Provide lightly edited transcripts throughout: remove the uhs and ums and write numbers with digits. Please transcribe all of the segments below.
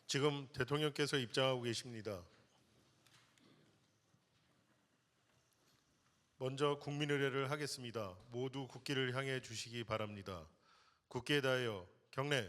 지금 대통령께서 입장하고 계십니다. 먼저 국민의례를 하겠습니다. 모두 국기를 향해 주시기 바랍니다. 국기에 대하여 경례.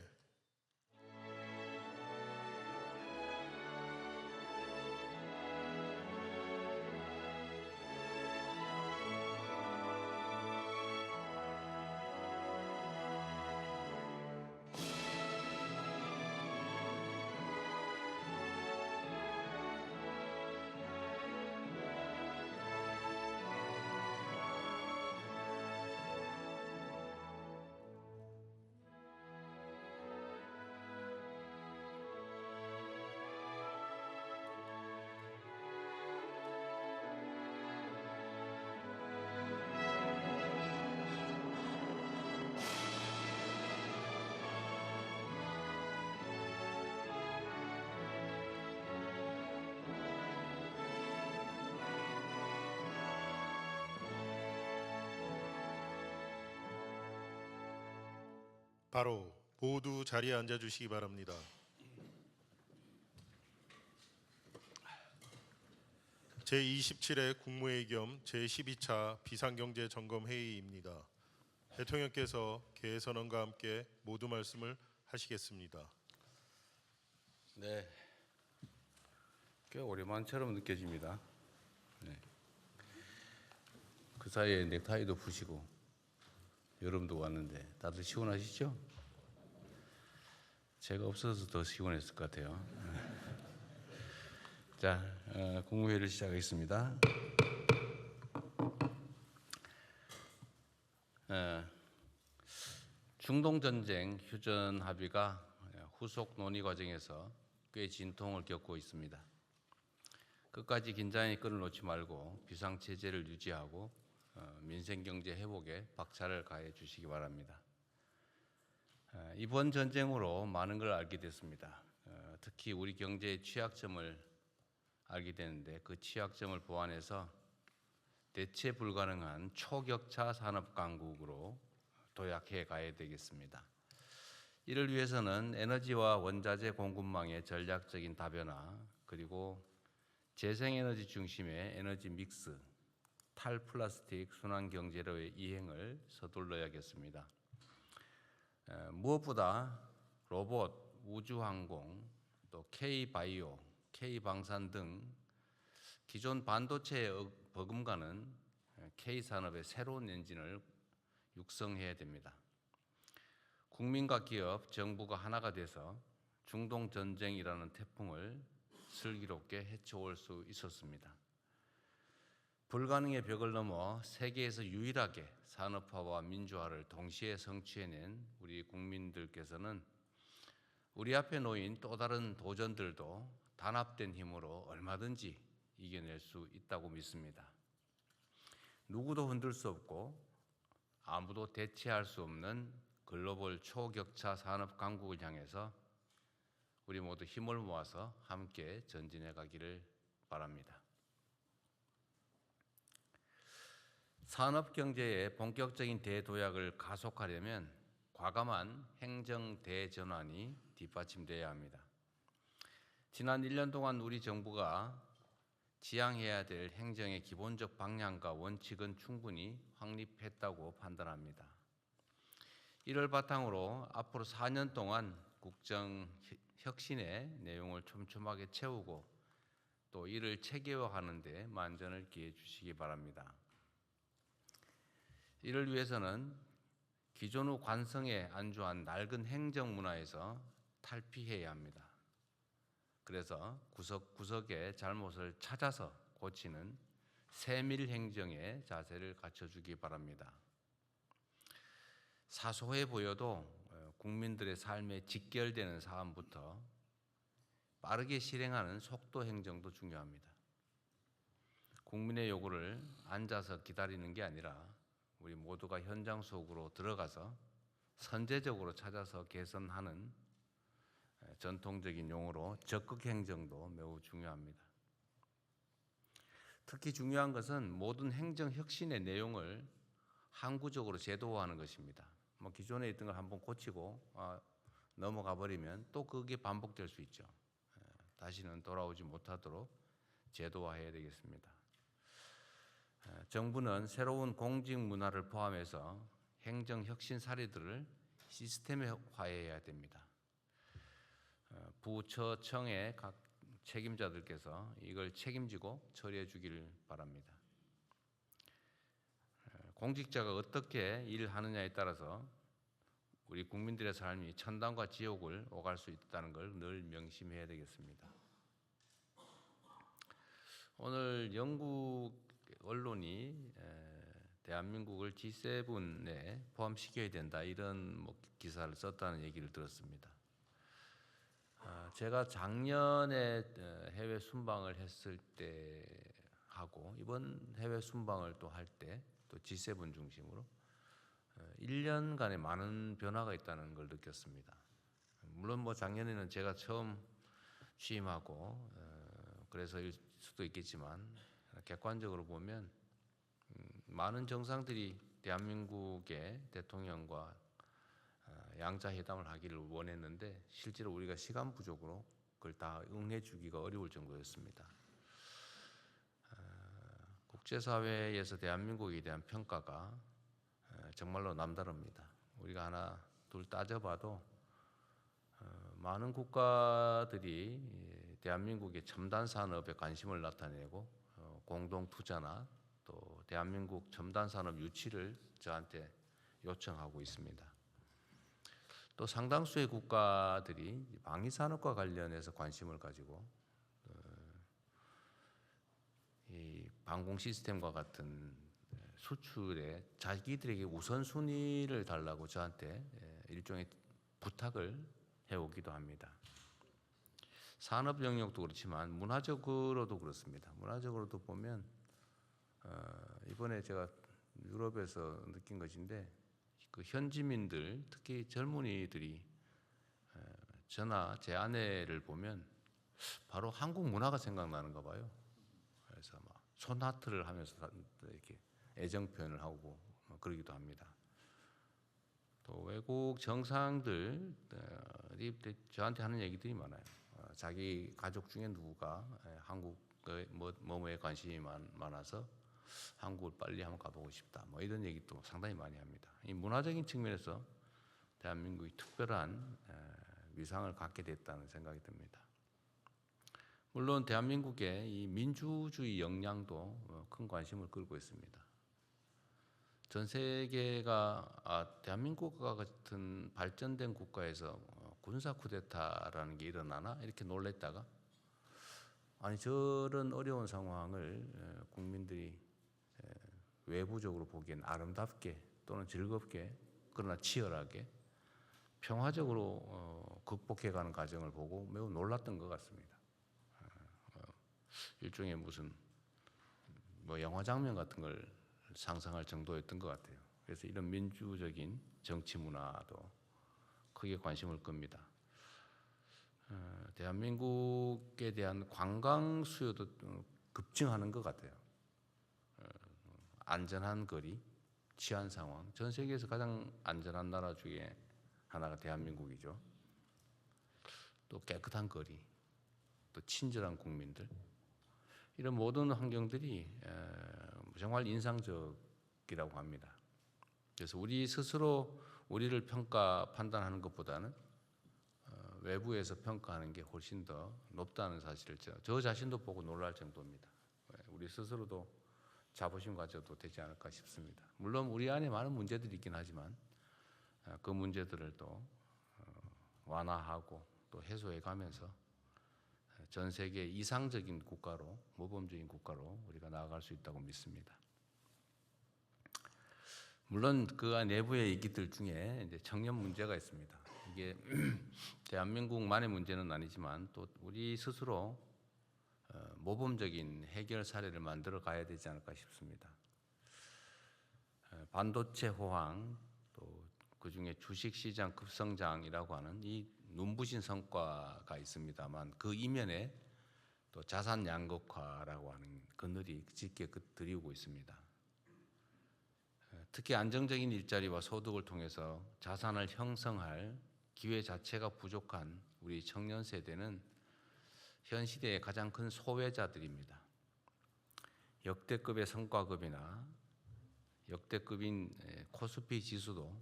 바로 모두 자리에 앉아 주시기 바랍니다. 제27회 국무회의 겸 제12차 비상경제점검회의입니다. 대통령께서 개선언과 함께 모두 말씀을 하시겠습니다. 네, 꽤 오랜만처럼 느껴집니다. 네. 그 사이에 넥타이도 푸시고 여름도 왔는데 다들 시원하시죠? 제가 없어서 더 시원했을 것 같아요. 자, 국무회의를 시작하겠습니다. 중동전쟁 휴전 합의가 후속 논의 과정에서 꽤 진통을 겪고 있습니다. 끝까지 긴장의 끈을 놓지 말고 비상체제를 유지하고 민생경제 회복에 박차를 가해 주시기 바랍니다. 이번 전쟁으로 많은 걸 알게 됐습니다. 특히 우리 경제의 취약점을 알게 되는데 그 취약점을 보완해서 대체 불가능한 초격차 산업 강국으로 도약해 가야 되겠습니다. 이를 위해서는 에너지와 원자재 공급망의 전략적인 다변화, 그리고 재생에너지 중심의 에너지 믹스, 탈플라스틱 순환경제로의 이행을 서둘러야겠습니다. 무엇보다 로봇, 우주항공, 또 K바이오, K방산 등 기존 반도체에 버금가는 K산업의 새로운 엔진을 육성해야 됩니다. 국민과 기업, 정부가 하나가 돼서 중동 전쟁이라는 태풍을 슬기롭게 헤쳐올 수 있었습니다. 불가능의 벽을 넘어 세계에서 유일하게 산업화와 민주화를 동시에 성취해낸 우리 국민들께서는 우리 앞에 놓인 또 다른 도전들도 단합된 힘으로 얼마든지 이겨낼 수 있다고 믿습니다. 누구도 흔들 수 없고 아무도 대체할 수 없는 글로벌 초격차 산업 강국을 향해서 우리 모두 힘을 모아서 함께 전진해 가기를 바랍니다. 산업 경제의 본격적인 대도약을 가속하려면 과감한 행정 대전환이 뒷받침되어야 합니다. 지난 1년 동안 우리 정부가 지향해야 될 행정의 기본적 방향과 원칙은 충분히 확립했다고 판단합니다. 이를 바탕으로 앞으로 4년 동안 국정 혁신의 내용을 촘촘하게 채우고 또 이를 체계화하는 데 만전을 기해 주시기 바랍니다. 이를 위해서는 기존 후 관성에 안주한 낡은 행정 문화에서 탈피해야 합니다. 그래서 구석구석의 잘못을 찾아서 고치는 세밀 행정의 자세를 갖춰주기 바랍니다. 사소해 보여도 국민들의 삶에 직결되는 사안부터 빠르게 실행하는 속도 행정도 중요합니다. 국민의 요구를 앉아서 기다리는 게 아니라 우리 모두가 현장 속으로 들어가서 선제적으로 찾아서 개선하는 전통적인 용어로 적극 행정도 매우 중요합니다. 특히 중요한 것은 모든 행정 혁신의 내용을 항구적으로 제도화하는 것입니다. 기존에 있던 걸 한번 고치고 넘어가 버리면 또 그게 반복될 수 있죠. 다시는 돌아오지 못하도록 제도화해야 되겠습니다. 정부는 새로운 공직 문화를 포함해서 행정 혁신 사례들을 시스템화해야 됩니다. 부처청의 각 책임자들께서 이걸 책임지고 처리해 주기를 바랍니다. 공직자가 어떻게 일하느냐에 따라서 우리 국민들의 삶이 천당과 지옥을 오갈 수 있다는 걸 늘 명심해야 되겠습니다. 오늘 영국 언론이 대한민국을 G7에 포함시켜야 된다 이런 기사를 썼다는 얘기를 들었습니다. 제가 작년에 해외 순방을 했을 때 하고 이번 해외 순방을 또 할 때 또 G7 중심으로 1년간에 많은 변화가 있다는 걸 느꼈습니다. 물론 작년에는 제가 처음 취임하고 그래서일 수도 있겠지만 객관적으로 보면 많은 정상들이 대한민국의 대통령과 양자회담을 하기를 원했는데 실제로 우리가 시간 부족으로 그걸 다 응해주기가 어려울 정도였습니다. 국제사회에서 대한민국에 대한 평가가 정말로 남다릅니다. 우리가 하나 둘 따져봐도 많은 국가들이 대한민국의 첨단 산업에 관심을 나타내고 공동 투자나 또 대한민국 첨단 산업 유치를 저한테 요청하고 있습니다. 또 상당수의 국가들이 방위 산업과 관련해서 관심을 가지고 이 방공 시스템과 같은 수출에 자기들에게 우선순위를 달라고 저한테 일종의 부탁을 해오기도 합니다. 산업 영역도 그렇지만 문화적으로도 그렇습니다. 문화적으로도 보면 이번에 제가 유럽에서 느낀 것인데 그 현지민들 특히 젊은이들이 저나 제 아내를 보면 바로 한국 문화가 생각나는가 봐요. 그래서 소나트를 하면서 이렇게 애정 표현을 하고 그러기도 합니다. 또 외국 정상들이 저한테 하는 얘기들이 많아요. 자기 가족 중에 누구가 한국의 뭐뭐에 관심이 많아서 한국을 빨리 한번 가보고 싶다. 이런 얘기도 상당히 많이 합니다. 이 문화적인 측면에서 대한민국이 특별한 위상을 갖게 됐다는 생각이 듭니다. 물론 대한민국의 이 민주주의 역량도 큰 관심을 끌고 있습니다. 전 세계가 대한민국과 같은 발전된 국가에서 군사 쿠데타라는 게 일어나나 이렇게 놀랬다가 아니 저런 어려운 상황을 국민들이 외부적으로 보기엔 아름답게 또는 즐겁게 그러나 치열하게 평화적으로 극복해가는 과정을 보고 매우 놀랐던 것 같습니다. 일종의 무슨 영화 장면 같은 걸 상상할 정도였던 것 같아요. 그래서 이런 민주적인 정치 문화도 크게 관심을 끕니다. 대한민국에 대한 관광 수요도 급증하는 것 같아요. 안전한 거리, 치안 상황, 전 세계에서 가장 안전한 나라 중에 하나가 대한민국이죠. 또 깨끗한 거리, 또 친절한 국민들, 이런 모든 환경들이 정말 인상적이라고 합니다. 그래서 우리 스스로 우리를 판단하는 것보다는 외부에서 평가하는 게 훨씬 더 높다는 사실을 저 자신도 보고 놀랄 정도입니다. 우리 스스로도 자부심 가져도 되지 않을까 싶습니다. 물론 우리 안에 많은 문제들이 있긴 하지만 그 문제들을 또 완화하고 또 해소해 가면서 전 세계 이상적인 국가로, 모범적인 국가로 우리가 나아갈 수 있다고 믿습니다. 물론 그 내부의 얘기들 중에 이제 청년 문제가 있습니다. 이게 대한민국만의 문제는 아니지만 또 우리 스스로 모범적인 해결 사례를 만들어 가야 되지 않을까 싶습니다. 반도체 호황, 또 그중에 주식시장 급성장이라고 하는 이 눈부신 성과가 있습니다만 그 이면에 또 자산 양극화라고 하는 그늘이 짙게 드리우고 있습니다. 특히 안정적인 일자리와 소득을 통해서 자산을 형성할 기회 자체가 부족한 우리 청년 세대는 현 시대의 가장 큰 소외자들입니다. 역대급의 성과급이나 역대급인 코스피 지수도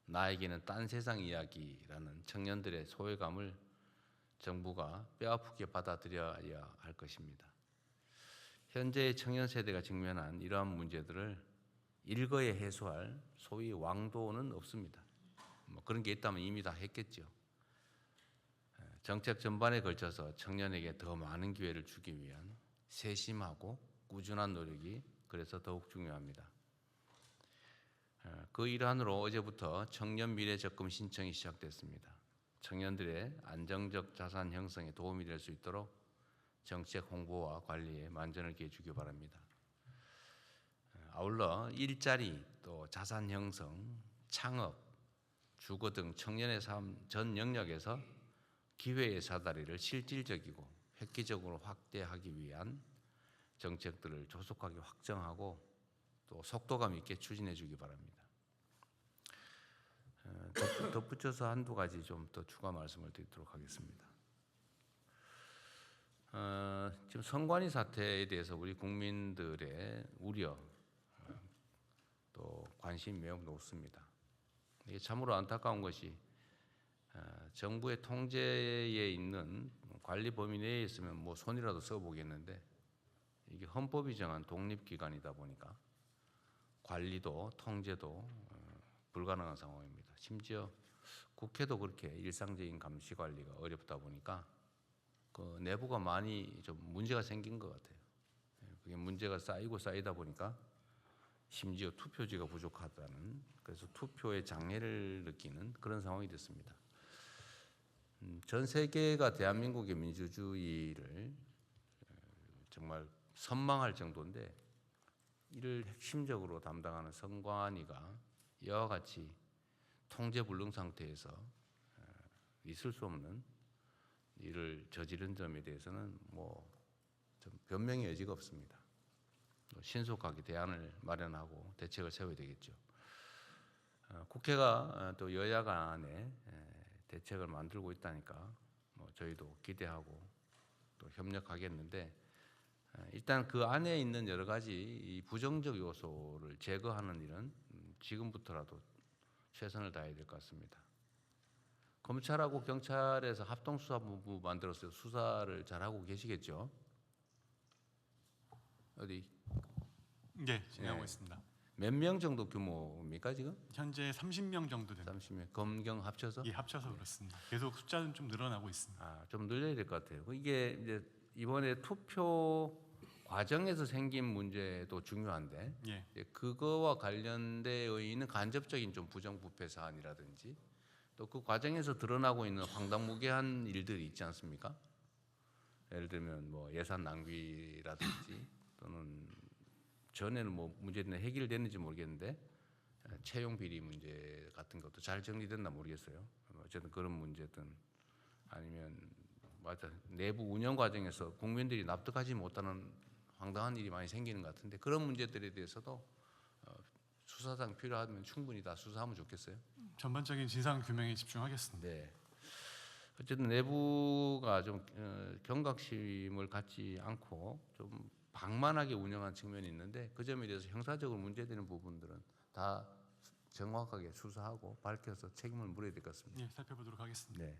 나에게는 딴 세상 이야기라는 청년들의 소외감을 정부가 뼈아프게 받아들여야 할 것입니다. 현재의 청년 세대가 직면한 이러한 문제들을 일거에 해소할 소위 왕도는 없습니다. 뭐 그런 게 있다면 이미 다 했겠죠. 정책 전반에 걸쳐서 청년에게 더 많은 기회를 주기 위한 세심하고 꾸준한 노력이 그래서 더욱 중요합니다. 그 일환으로 어제부터 청년 미래 적금 신청이 시작됐습니다. 청년들의 안정적 자산 형성에 도움이 될 수 있도록 정책 홍보와 관리에 만전을 기해 주기 바랍니다. 아울러 일자리, 또 자산 형성, 창업, 주거 등 청년의 삶 전 영역에서 기회의 사다리를 실질적이고 획기적으로 확대하기 위한 정책들을 조속하게 확정하고 또 속도감 있게 추진해 주기 바랍니다. 덧붙여서 한두 가지 좀 더 추가 말씀을 드리도록 하겠습니다. 지금 선관위 사태에 대해서 우리 국민들의 우려 또 관심이 매우 높습니다. 이게 참으로 안타까운 것이 정부의 통제에 있는 관리 범위 내에 있으면 뭐 손이라도 써보겠는데 이게 헌법이 정한 독립기관이다 보니까 관리도 통제도 불가능한 상황입니다. 심지어 국회도 그렇게 일상적인 감시 관리가 어렵다 보니까 그 내부가 많이 좀 문제가 생긴 것 같아요. 그게 문제가 쌓이고 쌓이다 보니까 심지어 투표지가 부족하다는, 그래서 투표의 장애를 느끼는 그런 상황이 됐습니다. 전 세계가 대한민국의 민주주의를 정말 선망할 정도인데 이를 핵심적으로 담당하는 선관위가 이와 같이 통제불능 상태에서 있을 수 없는 일을 저지른 점에 대해서는 뭐 좀 변명의 여지가 없습니다. 신속하게 대안을 마련하고 대책을 세워야 되겠죠. 국회가 또 여야 간에 대책을 만들고 있다니까 뭐 저희도 기대하고 또 협력하겠는데 일단 그 안에 있는 여러 가지 이 부정적 요소를 제거하는 일은 지금부터라도 최선을 다해야 될 것 같습니다. 검찰하고 경찰에서 합동수사본부 만들어서 수사를 잘하고 계시겠죠? 어디? 네, 진행하고 네. 있습니다. 몇 명 정도 규모입니까 지금? 현재 30명 정도 됩니다. 30명, 검경 합쳐서? 예, 합쳐서 그렇습니다. 계속 숫자는 좀 늘어나고 있습니다. 좀 늘려야 될 것 같아요. 이게 이제 이번에 투표 과정에서 생긴 문제도 중요한데 예, 이제 그거와 관련되어 있는 간접적인 좀 부정부패 사안이라든지 또 그 과정에서 드러나고 있는 황당무계한 일들이 있지 않습니까? 예를 들면 뭐 예산 낭비라든지 또는 전에는 뭐 문제는 해결됐는지 모르겠는데 채용 비리 문제 같은 것도 잘 정리됐나 모르겠어요. 어쨌든 그런 문제든 아니면 맞아 내부 운영 과정에서 국민들이 납득하지 못하는 황당한 일이 많이 생기는 것 같은데 그런 문제들에 대해서도 수사상 필요하면 충분히 다 수사하면 좋겠어요. 전반적인 진상 규명에 집중하겠습니다. 네. 어쨌든 내부가 좀 경각심을 갖지 않고 좀 방만하게 운영한 측면이 있는데 그 점에 대해서 형사적으로 문제되는 부분들은 다 정확하게 수사하고 밝혀서 책임을 물어야 될 것 같습니다. 예, 살펴보도록 하겠습니다. 네.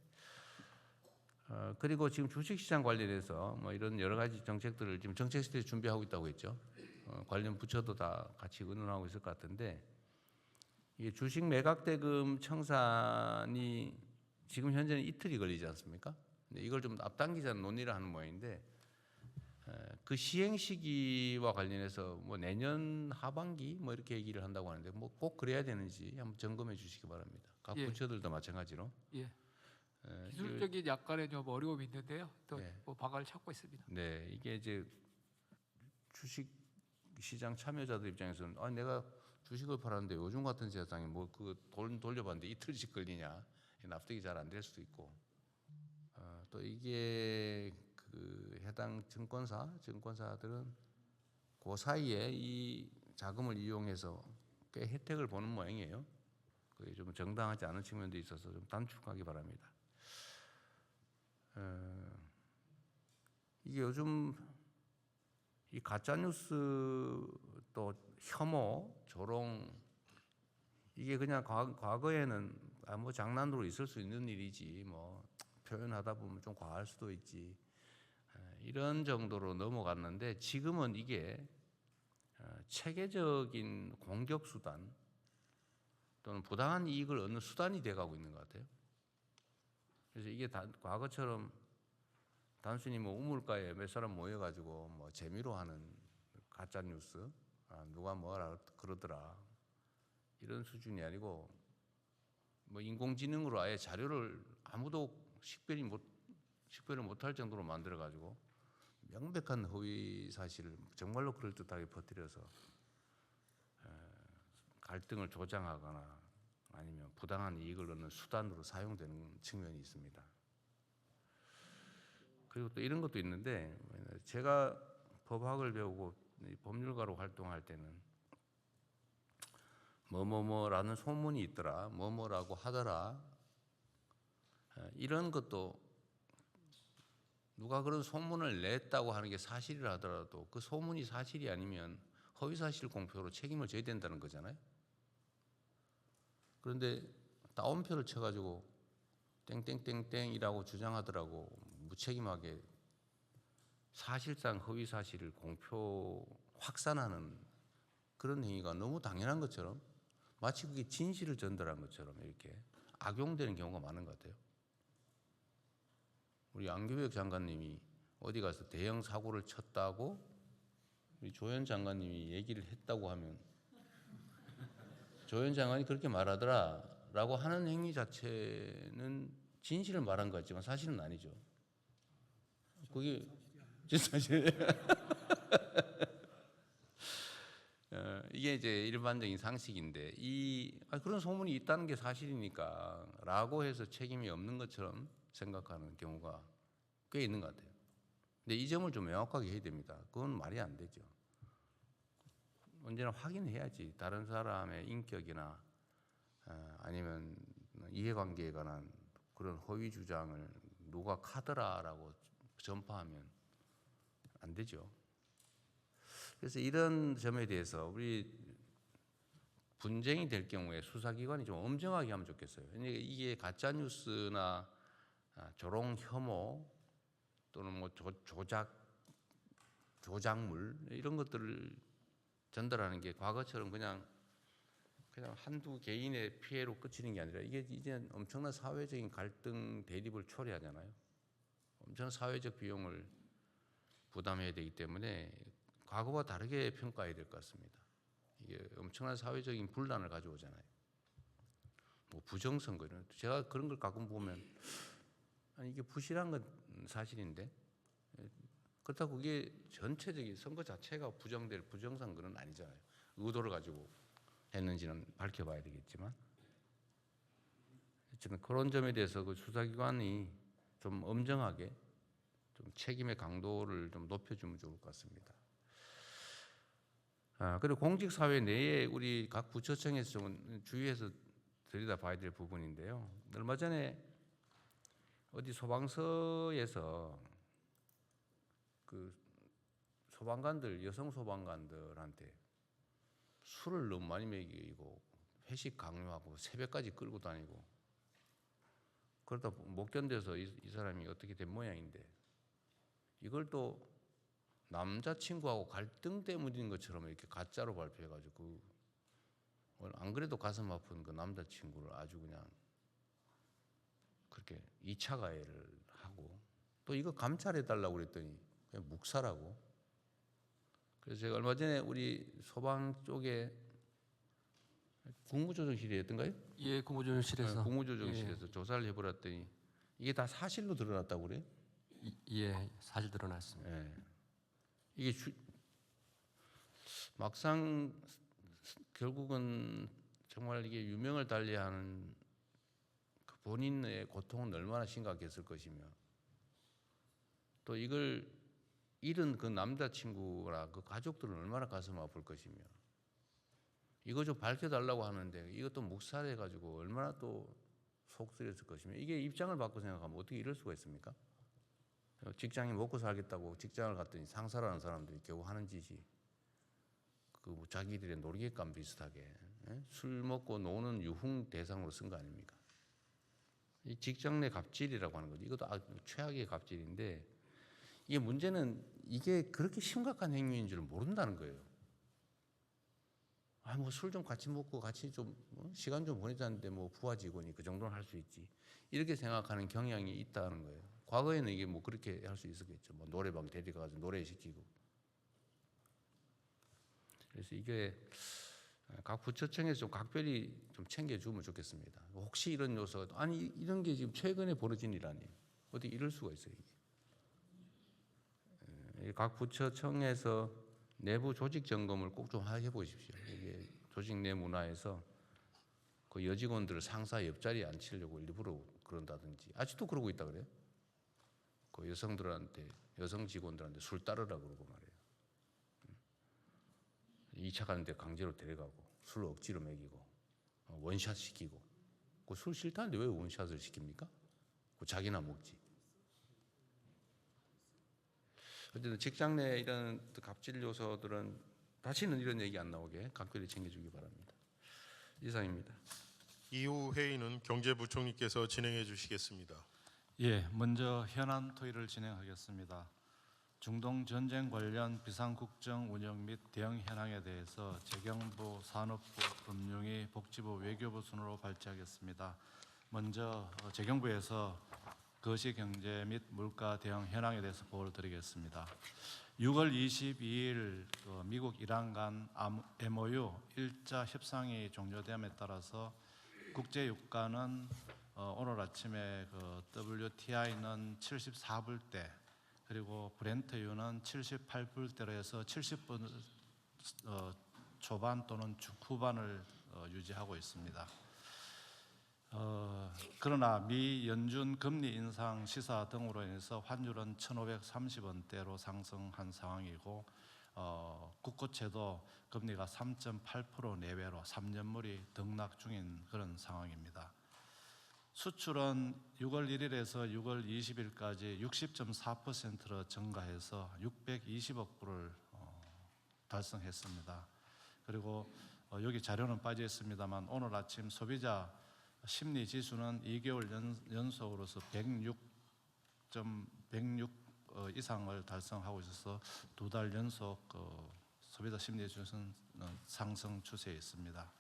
그리고 지금 주식시장 관련해서 뭐 이런 여러 가지 정책들을 지금 정책실에 준비하고 있다고 했죠. 관련 부처도 다 같이 의논하고 있을 것 같은데 이게 주식 매각대금 청산이 지금 현재는 이틀이 걸리지 않습니까? 근데 이걸 좀 앞당기자는 논의를 하는 모양인데 그 시행 시기와 관련해서 뭐 내년 하반기 뭐 이렇게 얘기를 한다고 하는데 뭐 꼭 그래야 되는지 한번 점검해 주시기 바랍니다. 각 예. 부처들도 마찬가지로. 예. 기술적인 약간의 좀 어려움이 있는데요. 또 네. 뭐 방안을 찾고 있습니다. 네, 이게 이제 주식 시장 참여자들 입장에서는 내가 주식을 팔았는데 요즘 같은 세상에 뭐 그 돈 돌려봤는데 이틀씩 걸리냐 납득이 잘 안 될 수도 있고 또 이게 그 해당 증권사들은 그 사이에 이 자금을 이용해서 꽤 혜택을 보는 모양이에요. 그게 좀 정당하지 않은 측면도 있어서 좀 단축하기 바랍니다. 이게 요즘 이 가짜 뉴스 또 혐오, 조롱 이게 그냥 과거에는 뭐 장난으로 있을 수 있는 일이지 뭐 표현하다 보면 좀 과할 수도 있지 이런 정도로 넘어갔는데 지금은 이게 체계적인 공격 수단 또는 부당한 이익을 얻는 수단이 돼가고 있는 것 같아요. 그래서 이게 과거처럼 단순히 뭐 우물가에 몇 사람 모여가지고 뭐 재미로 하는 가짜 뉴스, 누가 뭐라 그러더라 이런 수준이 아니고 뭐 인공지능으로 아예 자료를 아무도 식별을 못할 정도로 만들어가지고 명백한 허위 사실을 정말로 그럴듯하게 퍼뜨려서 갈등을 조장하거나 아니면 부당한 이익을 얻는 수단으로 사용되는 측면이 있습니다. 그리고 또 이런 것도 있는데 제가 법학을 배우고 법률가로 활동할 때는 뭐뭐뭐라는 소문이 있더라, 뭐뭐라고 하더라 이런 것도 누가 그런 소문을 냈다고 하는 게 사실이라 하더라도 그 소문이 사실이 아니면 허위사실 공표로 책임을 져야 된다는 거잖아요. 그런데 따옴표를 쳐가지고 땡땡땡땡이라고 주장하더라고 무책임하게 사실상 허위사실을 공표 확산하는 그런 행위가 너무 당연한 것처럼 마치 그게 진실을 전달한 것처럼 이렇게 악용되는 경우가 많은 것 같아요. 우리 안교백 장관님이 어디 가서 대형 사고를 쳤다고 우리 조현 장관님이 얘기를 했다고 하면 조현 장관이 그렇게 말하더라 라고 하는 행위 자체는 진실을 말한 것 같지만 사실은 아니죠. 그게 사실 이게 이제 일반적인 상식인데 그런 소문이 있다는 게 사실이니까 라고 해서 책임이 없는 것처럼 생각하는 경우가 꽤 있는 것 같아요. 근데 이 점을 좀 명확하게 해야 됩니다. 그건 말이 안 되죠. 언제나 확인해야지 다른 사람의 인격이나 아니면 이해관계에 관한 그런 허위 주장을 누가 카더라라고 전파하면 안 되죠. 그래서 이런 점에 대해서 우리 분쟁이 될 경우에 수사기관이 좀 엄정하게 하면 좋겠어요. 이게 가짜 뉴스나 조롱 혐오 또는 뭐 조작물 이런 것들을 전달하는 게 과거처럼 그냥 한두 개인의 피해로 그치는 게 아니라 이게 이제 엄청난 사회적인 갈등 대립을 초래하잖아요. 엄청난 사회적 비용을 부담해야 되기 때문에 과거와 다르게 평가해야 될 것 같습니다. 이게 엄청난 사회적인 분란을 가져오잖아요. 뭐 부정선거 이런 제가 그런 걸 가끔 보면 아니 이게 부실한 건 사실인데 그렇다고 그게 전체적인 선거 자체가 부정될 부정선거는 아니잖아요. 의도를 가지고 했는지는 밝혀봐야 되겠지만 어쨌든 그런 점에 대해서 그 수사기관이 좀 엄정하게 좀 책임의 강도를 좀 높여주면 좋을 것 같습니다. 그리고 공직사회 내에 우리 각 부처청에서 좀 주의해서 들여다봐야 될 부분인데요. 얼마 전에 어디 소방서에서 그 소방관들 여성 소방관들한테 술을 너무 많이 먹이고 회식 강요하고 새벽까지 끌고 다니고 그러다 못 견뎌서 이 사람이 어떻게 된 모양인데 이걸 또 남자친구하고 갈등 때문인 것처럼 이렇게 가짜로 발표해가지고 안 그래도 가슴 아픈 그 남자친구를 아주 그냥 그렇게 2차 가해를 하고 또 이거 감찰해달라고 그랬더니 그냥 묵살하고 그래서 제가 얼마 전에 우리 소방 쪽에 국무조정실이었던가요? 예, 국무조정실에서 국무조정실에서 조사를 해보랬더니 이게 다 사실로 드러났다고 그래요? 예, 사실 드러났습니다. 예. 이게 막상 결국은 정말 이게 유명을 달리하는 그 본인의 고통은 얼마나 심각했을 것이며 또 이걸 잃은 그 남자친구라 그 가족들은 얼마나 가슴 아플 것이며 이거 좀 밝혀달라고 하는데 이것도 묵살해가지고 얼마나 또 속 쓰렸을 것이며 이게 입장을 바꿔 생각하면 어떻게 이럴 수가 있습니까? 직장이 먹고 살겠다고 직장을 갔더니 상사라는 사람들이 겨우 하는 짓이 그 자기들의 놀잇감 비슷하게 술 먹고 노는 유흥 대상으로 쓴 거 아닙니까? 이 직장 내 갑질이라고 하는 거죠. 이것도 아주 최악의 갑질인데 이게 문제는 이게 그렇게 심각한 행위인 줄 모른다는 거예요. 뭐 술 좀 같이 먹고 같이 좀 시간 좀 보내자는데 뭐 부하 직원이 그 정도는 할 수 있지. 이렇게 생각하는 경향이 있다는 거예요. 과거에는 이게 뭐 그렇게 할 수 있었겠죠. 뭐 노래방 데려가서 노래시키고. 그래서 이게 각 부처청에서 좀 각별히 좀 챙겨주면 좋겠습니다. 혹시 이런 요소가 아니 이런 게 지금 최근에 벌어진 일 아니에요. 어떻게 이럴 수가 있어요. 이게. 각 부처청에서 내부 조직 점검을 꼭 좀 해보십시오. 이게 조직 내 문화에서 그 여직원들을 상사 옆자리에 앉히려고 일부러 그런다든지 아직도 그러고 있다 그래요. 그 여성들한테 여성 직원들한테 술 따르라 그러고 말이에요. 2차 가는데 강제로 데려가고 술 억지로 먹이고 원샷 시키고 그 술 싫다는데 왜 원샷을 시킵니까? 그 자기나 먹지. 어쨌든 직장 내 이런 갑질 요소들은 다시는 이런 얘기 안 나오게 각별히 챙겨주기 바랍니다. 이상입니다. 이후 회의는 경제부총리께서 진행해 주시겠습니다. 예, 먼저 현안 토의를 진행하겠습니다. 중동 전쟁 관련 비상국정 운영 및 대응 현황에 대해서 재경부, 산업부, 금융위, 복지부, 외교부 순으로 발제하겠습니다. 먼저 재경부에서 거시경제 및 물가 대응 현황에 대해서 보고를 드리겠습니다. 6월 22일 미국 이란 간 MOU 1차 협상이 종료됨에 따라서 국제 유가는 오늘 아침에 WTI는 74불대 그리고 브렌트유는 78불대로 해서 70불 초반 또는 후반을 유지하고 있습니다. 그러나 미 연준 금리 인상 시사 등으로 인해서 환율은 1,530원대로 상승한 상황이고 국고채도 금리가 3.8% 내외로 3년물이 등락 중인 그런 상황입니다. 수출은 6월 1일에서 6월 20일까지 60.4%로 증가해서 620억 불을 달성했습니다. 그리고 여기 자료는 빠져 있습니다만 오늘 아침 소비자 심리 지수는 2개월 연속으로서 106 이상을 달성하고 있어서 2달 연속 소비자 심리 지수는 상승 추세에 있습니다.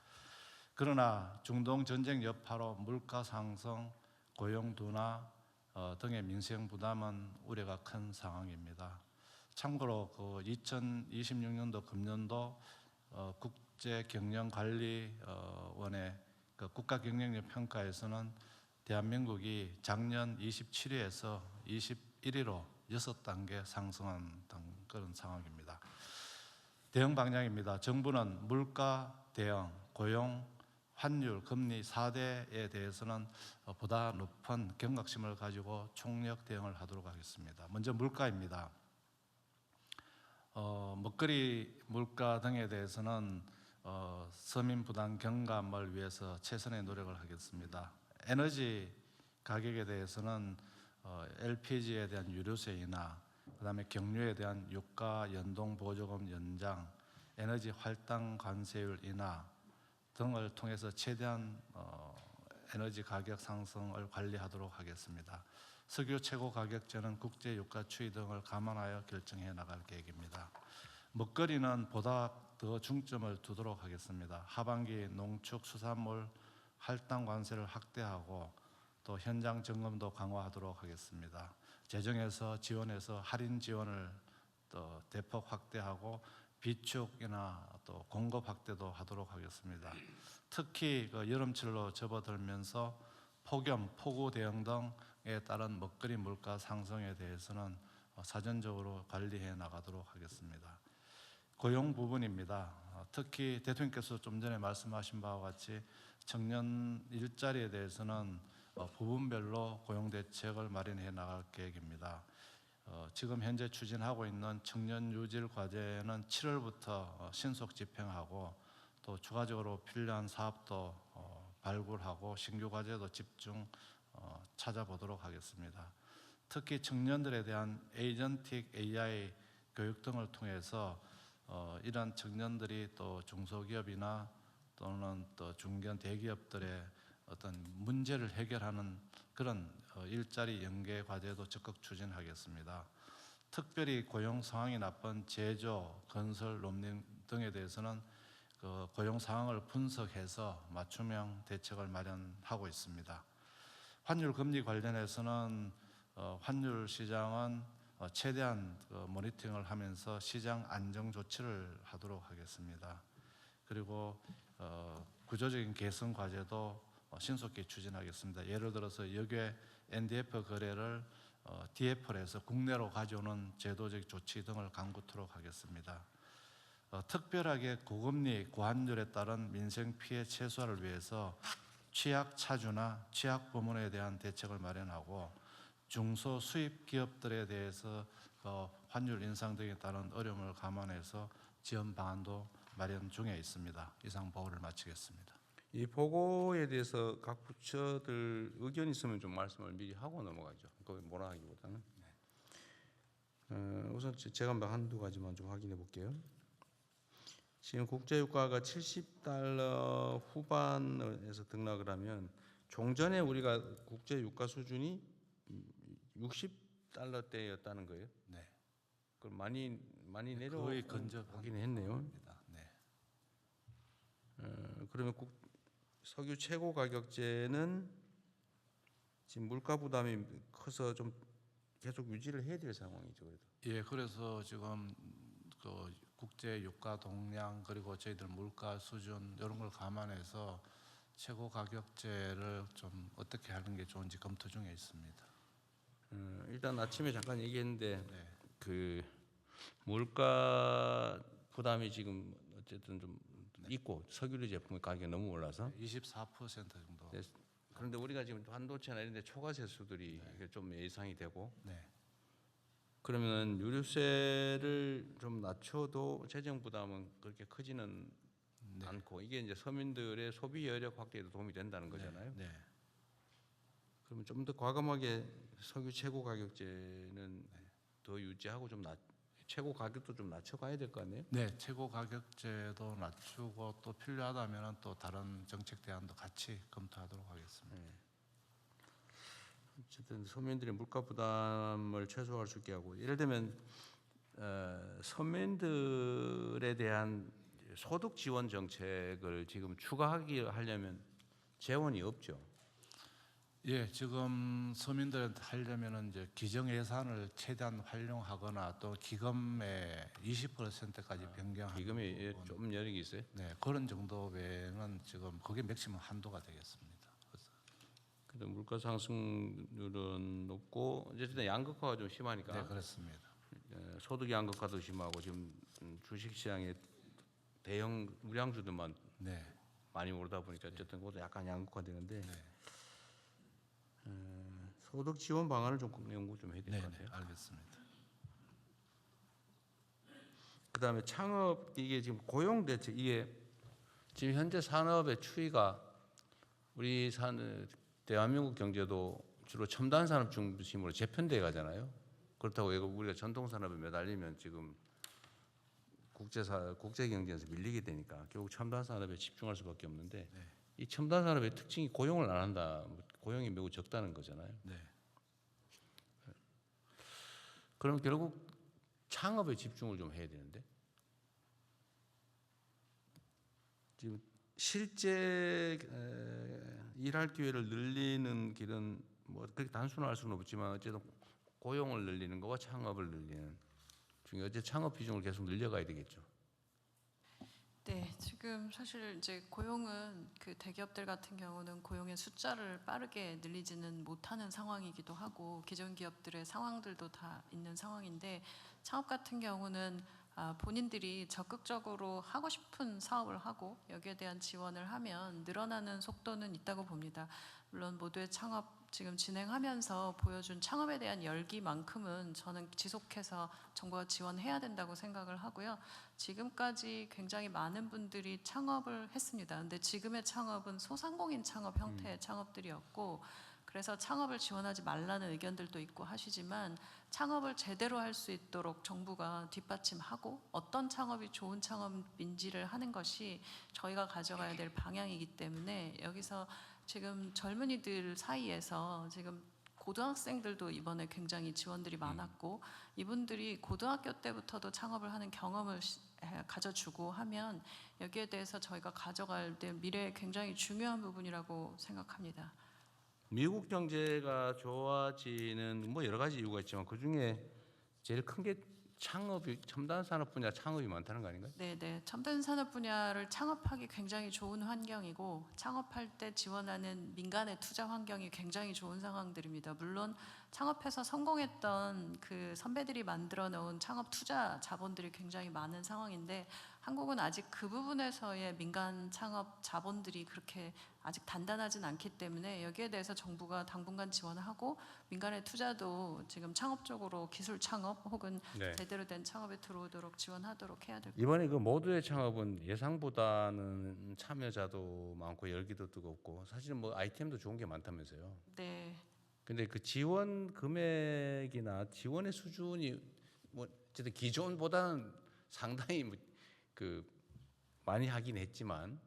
그러나 중동 전쟁 여파로 물가 상승, 고용 둔화 등의 민생 부담은 우려가 큰 상황입니다. 참고로 2026년도 금년도 국제경영관리원의 국가 경쟁력 평가에서는 대한민국이 작년 27위에서 21위로 6단계 상승한 그런 상황입니다. 대응 방향입니다. 정부는 물가 대응, 고용, 환율, 금리 4대에 대해서는 보다 높은 경각심을 가지고 총력 대응을 하도록 하겠습니다. 먼저 물가입니다. 먹거리 물가 등에 대해서는 서민 부담 경감을 위해서 최선의 노력을 하겠습니다. 에너지 가격에 대해서는 LPG에 대한 유류세이나 그다음에 경유에 대한 유가 연동 보조금 연장, 에너지 할당 관세율 인하 등을 통해서 최대한 에너지 가격 상승을 관리하도록 하겠습니다. 석유 최고 가격제는 국제 유가 추이 등을 감안하여 결정해 나갈 계획입니다. 먹거리는 보다 더 중점을 두도록 하겠습니다. 하반기 농축 수산물 할당 관세를 확대하고 또 현장 점검도 강화하도록 하겠습니다. 재정에서 지원해서 할인 지원을 또 대폭 확대하고 비축이나 또 공급 확대도 하도록 하겠습니다. 특히 여름철로 접어들면서 폭염, 폭우 대응 등에 따른 먹거리 물가 상승에 대해서는 사전적으로 관리해 나가도록 하겠습니다. 고용 부분입니다. 특히 대통령께서 좀 전에 말씀하신 바와 같이 청년 일자리에 대해서는 부분별로 고용 대책을 마련해 나갈 계획입니다. 지금 현재 추진하고 있는 청년 유질 과제는 7월부터 신속 집행하고 또 추가적으로 필요한 사업도 발굴하고 신규 과제도 집중 찾아보도록 하겠습니다. 특히 청년들에 대한 에이전틱 AI 교육 등을 통해서 이러한 청년들이 또 중소기업이나 또는 또 중견 대기업들의 어떤 문제를 해결하는 그런 일자리 연계 과제도 적극 추진하겠습니다. 특별히 고용 상황이 나쁜 제조, 건설, 농림 등에 대해서는 그 고용 상황을 분석해서 맞춤형 대책을 마련하고 있습니다. 환율 금리 관련해서는 환율 시장은 최대한 모니터링을 하면서 시장 안정 조치를 하도록 하겠습니다. 그리고 구조적인 개선 과제도 신속히 추진하겠습니다. 예를 들어서 역외 NDF 거래를 DF를 해서 국내로 가져오는 제도적 조치 등을 강구토록 하겠습니다. 특별하게 고금리, 고환율에 따른 민생 피해 최소화를 위해서 취약 차주나 취약 부문에 대한 대책을 마련하고 중소 수입 기업들에 대해서 환율 인상 등에 따른 어려움을 감안해서 지원 방안도 마련 중에 있습니다. 이상 보고를 마치겠습니다. 이 보고에 대해서 각 부처들 의견 있으면 좀 말씀을 미리 하고 넘어가죠. 그거 뭐라 하기보다는. 우선 제가 한두 가지만 좀 확인해 볼게요. 지금 국제유가가 70달러 후반에서 등락을 하면 종전에 우리가 국제유가 수준이 60달러대였다는 거예요. 네. 그럼 많이 거의 내려오긴 근접하긴 했네요. 네. 그러면 석유 최고 가격제는 지금 물가 부담이 커서 좀 계속 유지를 해야 될 상황이죠. 그래도. 예, 그래서 지금 그 국제 유가 동향 그리고 저희들 물가 수준 이런 걸 감안해서 최고 가격제를 좀 어떻게 하는 게 좋은지 검토 중에 있습니다. 일단 아침에 잠깐 얘기했는데 네. 그 물가 부담이 지금 어쨌든 좀 있고 석유류 제품의 가격이 너무 올라서 24% 정도. 네. 그런데 우리가 지금 반도체나 이런 데 초과 세수들이 이게 좀 예상이 되고 네. 그러면 유류세를 좀 낮춰도 재정 부담은 그렇게 크지는 않고 이게 이제 서민들의 소비 여력 확대에도 도움이 된다는 거잖아요. 네. 그러면 좀 더 과감하게 석유 최고 가격제는 더 유지하고 좀 최고 가격도 좀 낮춰가야 될 거 아니에요? 네, 최고 가격제도 낮추고 또 필요하다면 또 다른 정책 대안도 같이 검토하도록 하겠습니다. 어쨌든 서민들의 물가 부담을 최소화할 수 있게 하고 예를 들면 서민들에 대한 소득 지원 정책을 지금 추가하려면 재원이 없죠. 예, 지금 서민들한테 하려면은 이제 기정 예산을 최대한 활용하거나 또 기금의 20%까지 변경하는 기금이 부분. 좀 여력이 있어요. 네, 그런 정도 외에는 지금 그게 맥시멈 한도가 되겠습니다. 그래도 물가 상승률은 높고 어쨌든 양극화가 좀 심하니까 네, 그렇습니다. 소득 양극화도 심하고 지금 주식시장에 대형 우량주들만 네, 많이 오르다 보니까 어쨌든 그것도 약간 양극화되는데 네. 소득 지원 방안을 좀 연구 좀 해야 될 것 네, 같아요. 알겠습니다. 그다음에 창업 이게 지금 고용 대책 이게 지금 현재 산업의 추이가 우리 대한민국 경제도 주로 첨단 산업 중심으로 재편돼 가잖아요. 그렇다고 우리가 전통 산업에 매달리면 지금 국제 경제에서 밀리게 되니까 결국 첨단 산업에 집중할 수밖에 없는데 이 첨단 산업의 특징이 고용을 안 한다. 고용이 매우 적다는 거잖아요. 네, 그럼 결국 창업에 집중을 좀 해야 되는데 지금 실제 일할 기회를 늘리는 길은 뭐 그렇게 단순할 수는 없지만 어쨌든 고용을 늘리는 거와 창업을 늘리는 중에 어째 창업 비중을 계속 늘려가야 되겠죠. 네, 지금 사실 이제 고용은 그 대기업들 같은 경우는 고용의 숫자를 빠르게 늘리지는 못하는 상황이기도 하고 기존 기업들의 상황들도 다 있는 상황인데 창업 같은 경우는 본인들이 적극적으로 하고 싶은 사업을 하고 여기에 대한 지원을 하면 늘어나는 속도는 있다고 봅니다. 물론 모두의 창업 지금 진행하면서 보여준 창업에 대한 열기만큼은 저는 지속해서 정부가 지원해야 된다고 생각을 하고요. 지금까지 굉장히 많은 분들이 창업을 했습니다. 근데 지금의 창업은 소상공인 창업 형태의 창업들이었고 그래서 창업을 지원하지 말라는 의견들도 있고 하시지만 창업을 제대로 할 수 있도록 정부가 뒷받침하고 어떤 창업이 좋은 창업인지를 하는 것이 저희가 가져가야 될 방향이기 때문에 여기서 지금 젊은이들 사이에서 지금 고등학생들도 이번에 굉장히 지원들이 많았고 이분들이 고등학교 때부터도 창업을 하는 경험을 가져주고 하면 여기에 대해서 저희가 가져갈 때 미래에 굉장히 중요한 부분이라고 생각합니다. 미국 경제가 좋아지는 뭐 여러 가지 이유가 있지만 그 중에 제일 큰 게 창업이 첨단 산업 분야 창업이 많다는 거 아닌가요? 네, 첨단 산업 분야를 창업하기 굉장히 좋은 환경이고 창업할 때 지원하는 민간의 투자 환경이 굉장히 좋은 상황들입니다. 물론 창업해서 성공했던 그 선배들이 만들어 놓은 창업 투자 자본들이 굉장히 많은 상황인데 한국은 아직 그 부분에서의 민간 창업 자본들이 그렇게 아직 단단하진 않기 때문에 여기에 대해서 정부가 당분간 지원하고 민간의 투자도 지금 창업 쪽으로 기술 창업 혹은 네. 제대로 된 창업에 들어오도록 지원하도록 해야 될 것 이번에 그 모두의 창업은 예상보다는 참여자도 많고 열기도 뜨겁고 사실은 뭐 아이템도 좋은 게 많다면서요. 네. 근데 그 지원 금액이나 지원의 수준이 뭐 어쨌든 기존보다는 상당히 그 많이 하긴 했지만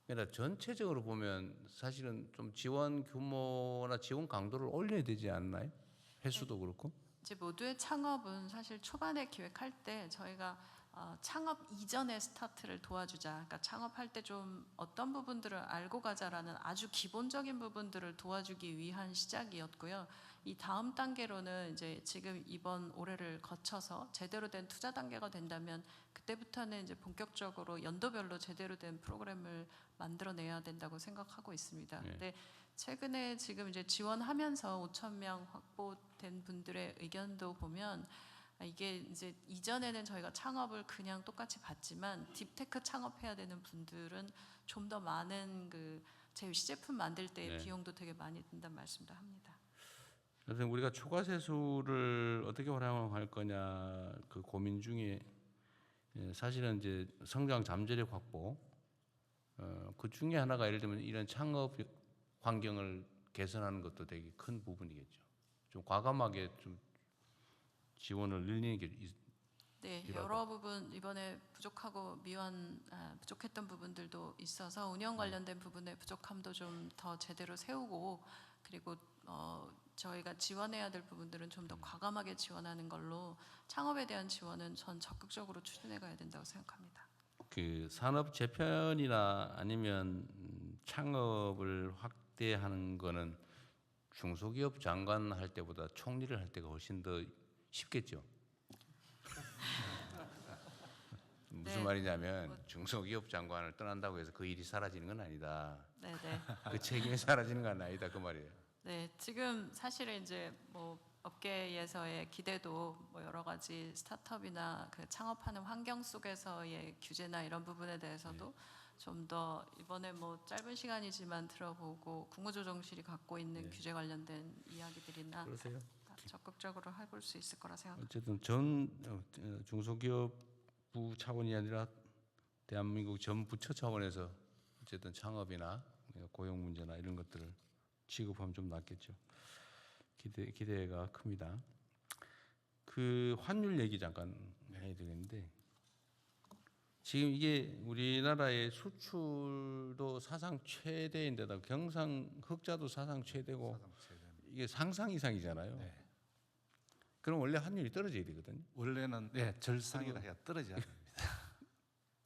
그러니까 전체적으로 보면 사실은 좀 지원 규모나 지원 강도를 올려야 되지 않나요? 횟수도 그렇고. 이제 모두의 창업은 사실 초반에 기획할 때 저희가 창업 이전의 스타트를 도와주자. 그러니까 창업할 때 좀 어떤 부분들을 알고 가자라는 아주 기본적인 부분들을 도와주기 위한 시작이었고요. 이 다음 단계로는 이제 지금 이번 올해를 거쳐서 제대로 된 투자 단계가 된다면 그때부터는 이제 본격적으로 연도별로 제대로 된 프로그램을 만들어내야 된다고 생각하고 있습니다. 네. 근데 최근에 지금 이제 지원하면서 5,000명 확보된 분들의 의견도 보면 이게 이제 이전에는 저희가 창업을 그냥 똑같이 받지만 딥테크 창업해야 되는 분들은 좀 더 많은 그 제 시제품 만들 때 네. 비용도 되게 많이 든다는 말씀도 합니다. 그래서 우리가 초과 세수를 어떻게 활용할 거냐 그 고민 중에 사실은 이제 성장 잠재력 확보 그 중에 하나가 예를 들면 이런 창업 환경을 개선하는 것도 되게 큰 부분이겠죠. 좀 과감하게 좀 지원을 늘리는 게 네, 필요하다. 여러 부분 이번에 부족하고 부족했던 부분들도 있어서 운영 관련된 부분의 부족함도 좀 더 제대로 세우고 그리고 저희가 지원해야 될 부분들은 좀 더 과감하게 지원하는 걸로 창업에 대한 지원은 전 적극적으로 추진해 가야 된다고 생각합니다. 그 산업 재편이나 아니면 창업을 확대하는 거는 중소기업 장관 할 때보다 총리를 할 때가 훨씬 더 쉽겠죠. 무슨 네. 말이냐면 중소기업 장관을 떠난다고 해서 그 일이 사라지는 건 아니다. 네. 그 책임이 사라지는 건 아니다 그 말이에요. 네, 지금 사실은 이제 뭐 업계에서의 기대도 뭐 여러 가지 스타트업이나 그 창업하는 환경 속에서의 규제나 이런 부분에 대해서도 좀 더 이번에 뭐 짧은 시간이지만 들어보고 국무조정실이 갖고 있는 규제 관련된 이야기들이나 그러세요? 적극적으로 해볼 수 있을 거라 생각합니다. 어쨌든 중소기업부 차원이 아니라 대한민국 전 부처 차원에서 어쨌든 창업이나 고용 문제나 이런 것들을 취급하면 좀 낫겠죠. 기대가 큽니다. 그 환율 얘기 잠깐 해야 되겠는데 지금 이게 우리나라의 수출도 사상 최대인데다 경상 흑자도 사상 최대고 이게 상상 이상이잖아요. 네. 그럼 원래 환율이 떨어져야 되거든요. 원래는 절상이라 해야 떨어져야 됩니다.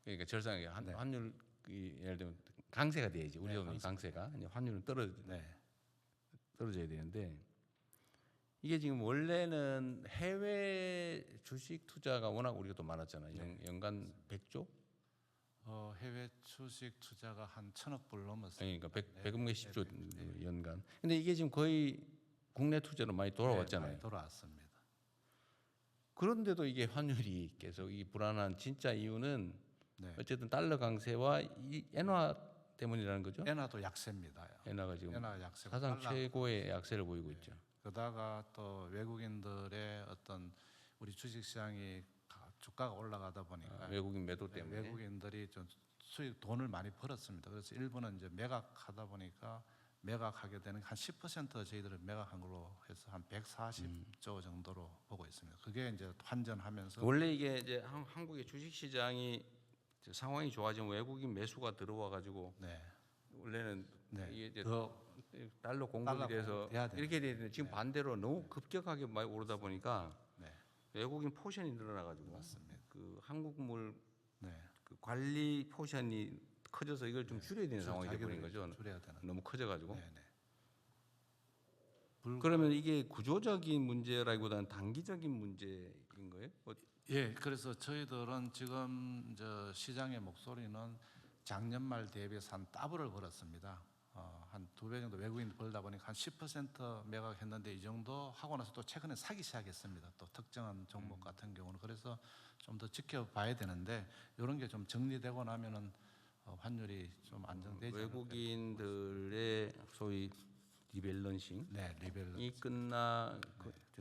그러니까 절상이 네. 환율 예를 들면 강세가 돼야지. 우리 네, 돈이 강세가 환율은 네. 떨어져야 되는데 이게 지금 원래는 해외 주식 투자가 워낙 우리가 또 많았잖아요. 연간 100조? 해외 주식 투자가 한 1,000억 불 넘었어요. 그러니까 100억 몇십조 연간. 근데 이게 지금 거의 국내 투자로 많이 돌아왔잖아요. 많이 돌아왔습니다. 그런데도 이게 환율이 계속 이 불안한 진짜 이유는 네. 어쨌든 달러 강세와 이 엔화 때문이라는 거죠. 엔화도 약세입니다. 엔화가 지금 엔화 약세. 사상 최고의 약세를 보이고 있죠. 그러다가 또 외국인들의 어떤 우리 주식 시장이 주가가 올라가다 보니까 외국인 매도 때문에. 외국인들이 좀 수익 돈을 많이 벌었습니다. 그래서 일본은 이제 매각하다 보니까 매각하게 되는 한 10% 저희들은 매각한 걸로 해서 한 140조 정도로 보고 있습니다. 그게 이제 환전하면서 원래 이게 이제 한국의 주식 시장이 상황이 좋아지면 외국인 매수가 들어와 가지고 네. 원래는 네. 이게 이제 더 달러 공급이 달러 돼서 공급돼야 되는데. 이렇게 되는데 지금 네. 반대로 너무 급격하게 많이 오르다 보니까 네. 외국인 포션이 늘어나 가지고 맞습니다. 그 한국물 네. 그 관리 포션이 커져서 이걸 좀 줄여야 되는 상황이 자기들이 되버린 거죠. 줄여야 되는. 너무 커져 가지고. 네, 네. 그러면 이게 구조적인 문제라기보다는 단기적인 문제인 거예요? 예, 그래서 저희들은 지금 시장의 목소리는 작년 말 대비해서 한 더블을 벌었습니다. 한 2배 정도 외국인 벌다 보니까 한 10% 매각했는데 이 정도 하고 나서 또 최근에 사기 시작했습니다. 또 특정한 종목 같은 경우는 그래서 좀 더 지켜봐야 되는데 이런 게 좀 정리되고 나면은 환율이 좀 안정되지 않을까. 외국인들의 소위 리밸런싱 네, 리밸런스. 이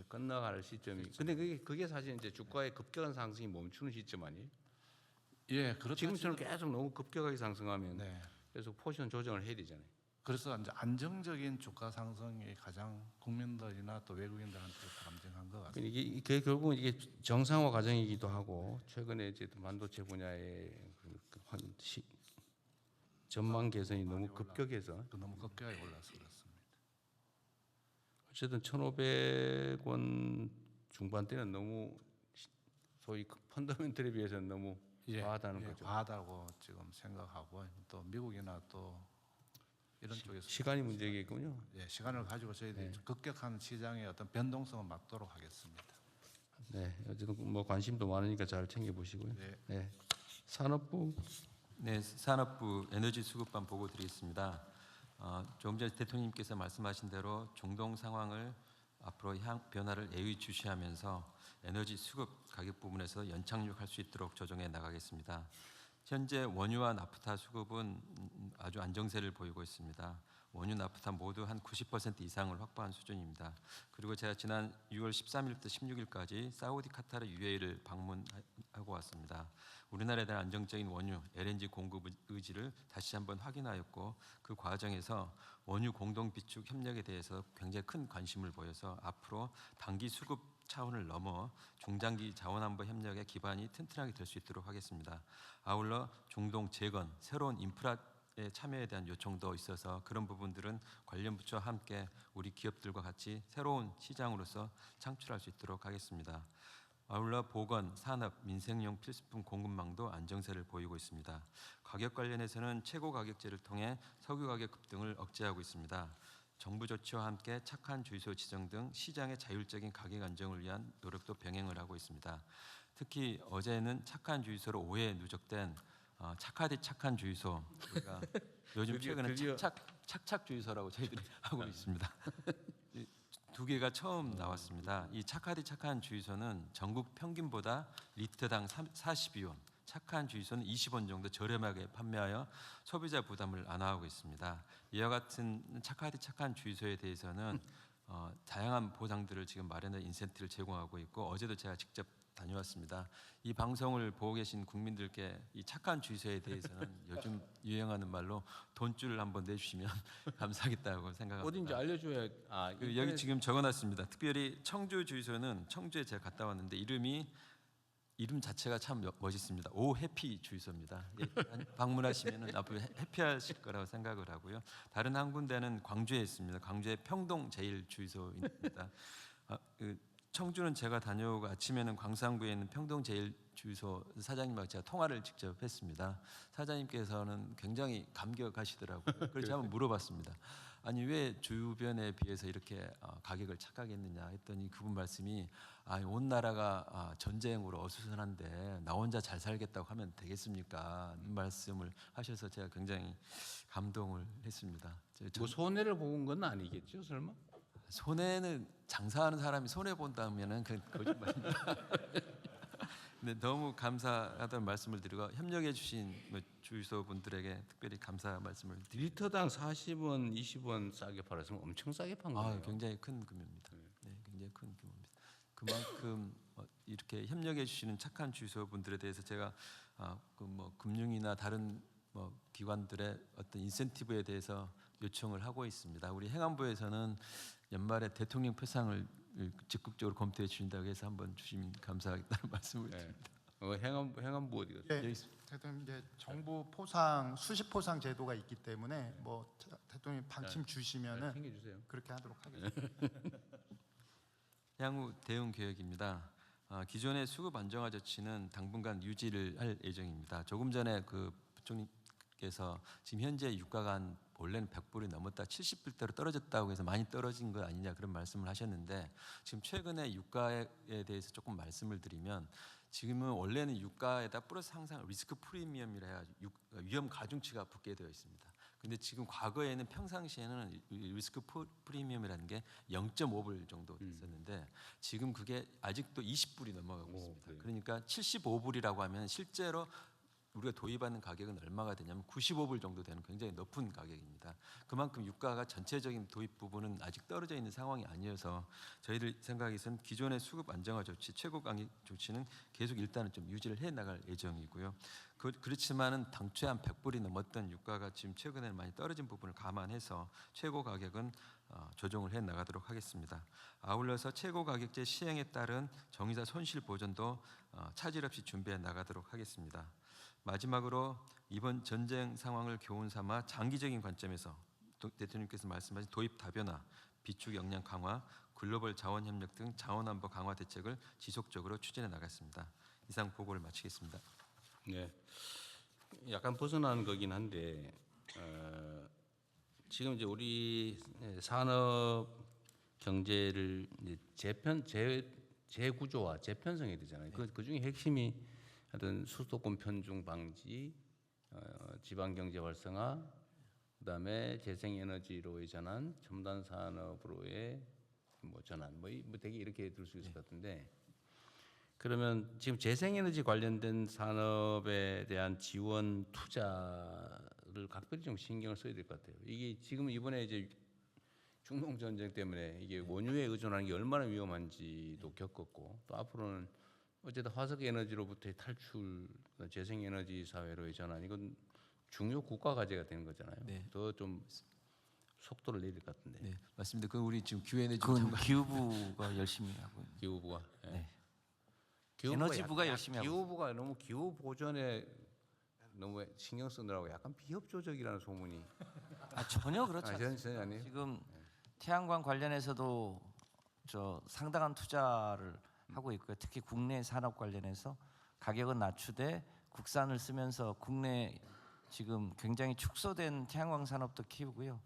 끝나갈 시점이. 근데 그게 사실 이제 주가의 급격한 상승이 멈추는 시점 아니에요? 예, 그렇다. 지금처럼 계속 너무 급격하게 상승하면 네. 계속 포지션 조정을 해야 되잖아요. 그래서 이제 안정적인 주가 상승이 가장 국민들이나 또 외국인들한테 바람직한 것 같습니다. 이게 결국은 이게 정상화 과정이기도 하고 최근에 이제 또 반도체 분야의 전망 개선이 너무 급격해서 너무 급격하게 올라서 그렇습니다. 어쨌든 1,500원 중반대는 너무 소위 펀더멘털에 비해서는 너무 과하다는 거죠. 과하다고 지금 생각하고 또 미국이나 또 이런 쪽에서 시간이 문제겠군요. 예, 시간을 가지고 저희들이 급격한 시장의 어떤 변동성을 막도록 하겠습니다. 네, 어쨌든 뭐 관심도 많으니까 잘 챙겨 보시고요. 네. 네. 산업부. 네, 산업부 에너지 수급반 보고 드리겠습니다. 조금 전에 대통령님께서 말씀하신 대로 중동 상황을 앞으로 변화를 예의주시하면서 에너지 수급 가격 부분에서 연착륙할 수 있도록 조정해 나가겠습니다. 현재 원유와 나프타 수급은 아주 안정세를 보이고 있습니다. 원유, 나프타 모두 한 90% 이상을 확보한 수준입니다. 그리고 제가 지난 6월 13일부터 16일까지 사우디, 카타르, UAE를 방문하고 왔습니다. 우리나라에 대한 안정적인 원유, LNG 공급 의지를 다시 한번 확인하였고 그 과정에서 원유 공동 비축 협력에 대해서 굉장히 큰 관심을 보여서 앞으로 단기 수급 차원을 넘어 중장기 자원안보 협력의 기반이 튼튼하게 될 수 있도록 하겠습니다. 아울러 중동 재건, 새로운 인프라의 참여에 대한 요청도 있어서 그런 부분들은 관련 부처와 함께 우리 기업들과 같이 새로운 시장으로서 창출할 수 있도록 하겠습니다. 아울러 보건, 산업, 민생용 필수품 공급망도 안정세를 보이고 있습니다. 가격 관련해서는 최고 가격제를 통해 석유 가격 급등을 억제하고 있습니다. 정부 조치와 함께 착한 주유소 지정 등 시장의 자율적인 가격 안정을 위한 노력도 병행을 하고 있습니다. 특히 어제는 착한 주유소로 오해에 누적된 착하디 착한 주유소, 우리가 요즘 최근에 착착 주유소라고 저희들이 하고 있습니다. 두 개가 처음 나왔습니다. 이 착하디 착한 주유소는 전국 평균보다 리터당 42원, 착한 주유소는 20원 정도 저렴하게 판매하여 소비자 부담을 완화하고 있습니다. 이와 같은 착하디 착한 주유소에 대해서는 다양한 보상들을 지금 마련해 인센티브를 제공하고 있고 어제도 제가 직접 다녀왔습니다. 이 방송을 보고 계신 국민들께 이 착한 주유소에 대해서는 요즘 유행하는 말로 돈줄을 한번 내주시면 감사하겠다고 생각합니다. 어딘지 알려줘야. 여기 지금 적어놨습니다. 특별히 청주 주유소는 청주에 제가 갔다 왔는데 이름 자체가 참 멋있습니다. 오 해피 주유소입니다. 예, 방문하시면 앞으로 해피하실 거라고 생각을 하고요. 다른 한 군데는 광주에 있습니다. 광주의 평동 제일 주유소입니다. 청주는 제가 다녀오고 아침에는 광산구에 있는 평동 제일 주유소 사장님하고 제가 통화를 직접 했습니다. 사장님께서는 굉장히 감격하시더라고요. 그래서 한번 물어봤습니다. 아니 왜 주변에 비해서 이렇게 가격을 착하게 했느냐 했더니 그분 말씀이 온 나라가 전쟁으로 어수선한데 나 혼자 잘 살겠다고 하면 되겠습니까? 말씀을 하셔서 제가 굉장히 감동을 했습니다. 뭐 손해를 본 건 아니겠죠, 설마? 손해는 장사하는 사람이 손해 본다면은 그 거짓말입니다. 근데 너무 감사하다는 말씀을 드리고 협력해 주신 주유소 분들에게 특별히 감사 말씀을 드립니다. 리터당 40원, 20원 싸게 팔았으면 엄청 싸게 판 거예요. 굉장히 큰 규모입니다. 네, 굉장히 큰 규모입니다. 그만큼 이렇게 협력해 주시는 착한 주유소 분들에 대해서 제가 금융이나 다른 뭐 기관들의 어떤 인센티브에 대해서 요청을 하고 있습니다. 우리 행안부에서는 연말에 대통령 표상을 적극적으로 검토해 주신다고 해서 한번 주시면 감사하겠다는 말씀을 드립니다. 행안부 어디 갔어요? 예, 대통령 이제 정부 포상 수시 포상 제도가 있기 때문에 뭐 대통령 방침 주시면은 챙겨주세요. 그렇게 하도록 하겠습니다. 향후 대응 계획입니다. 기존의 수급 안정화 조치는 당분간 유지를 할 예정입니다. 조금 전에 그 부총리께서 지금 현재 유가가 원래는 100불이 넘었다 70불대로 떨어졌다고 해서 많이 떨어진 거 아니냐 그런 말씀을 하셨는데 지금 최근에 유가에 대해서 조금 말씀을 드리면 지금은 원래는 유가에다 플러스 항상 리스크 프리미엄이라 해가지고 위험 가중치가 붙게 되어 있습니다. 근데 지금 과거에는 평상시에는 리스크 프리미엄이라는 게 0.5불 정도 됐었는데 지금 그게 아직도 20불이 넘어가고 있습니다. 그러니까 75불이라고 하면 실제로 우리가 도입하는 가격은 얼마가 되냐면 95불 정도 되는 굉장히 높은 가격입니다. 그만큼 유가가 전체적인 도입 부분은 아직 떨어져 있는 상황이 아니어서 저희들 생각에서는 기존의 수급 안정화 조치, 최고 강력 조치는 계속 일단은 좀 유지를 해 나갈 예정이고요. 그렇지만은 당초에 한 100불이 넘었던 유가가 지금 최근에 많이 떨어진 부분을 감안해서 최고 가격은 조정을 해 나가도록 하겠습니다. 아울러서 최고 가격제 시행에 따른 정유사 손실 보전도 차질 없이 준비해 나가도록 하겠습니다. 마지막으로 이번 전쟁 상황을 교훈 삼아 장기적인 관점에서 대통령께서 말씀하신 도입 다변화, 비축 역량 강화, 글로벌 자원 협력 등 자원 안보 강화 대책을 지속적으로 추진해 나갔습니다. 이상 보고를 마치겠습니다. 네, 약간 벗어나는 거긴 한데 지금 이제 우리 산업 경제를 이제 재구조화, 재편성해야 되잖아요. 그 중에 핵심이 하여튼 수도권 편중 방지, 지방 경제 활성화, 그다음에 재생에너지로의 전환, 첨단 산업으로의 뭐 전환, 뭐 되게 이렇게 들 수 있을 것 같은데. 그러면 지금 재생에너지 관련된 산업에 대한 지원 투자를 각별히 좀 신경을 써야 될 것 같아요. 이게 지금 이번에 이제 중동 전쟁 때문에 이게 원유에 의존하는 게 얼마나 위험한지도 겪었고 또 앞으로는 어쨌든 화석 에너지로부터의 탈출, 재생에너지 사회로의 전환 이건 중요 국가 과제가 되는 거잖아요. 네. 더 좀 속도를 내야 될 것 같은데. 네, 맞습니다. 그건 우리 지금 기후에너지 그건 기후부가 열심히 하고요. 기후부가. 네. 기후부가 에너지부가 열심히 하고 기후부가 너무 기후 보전에 너무 신경 쓰느라고 약간 비협조적이라는 소문이. 전혀 그렇지 않습니다. 전혀 아니에요. 지금 태양광 관련해서도 저 상당한 투자를 하고 있고요. 특히 국내 산업 관련해서 가격은 낮추되 국산을 쓰면서 국내 지금 굉장히 축소된 태양광 산업도 키우고요.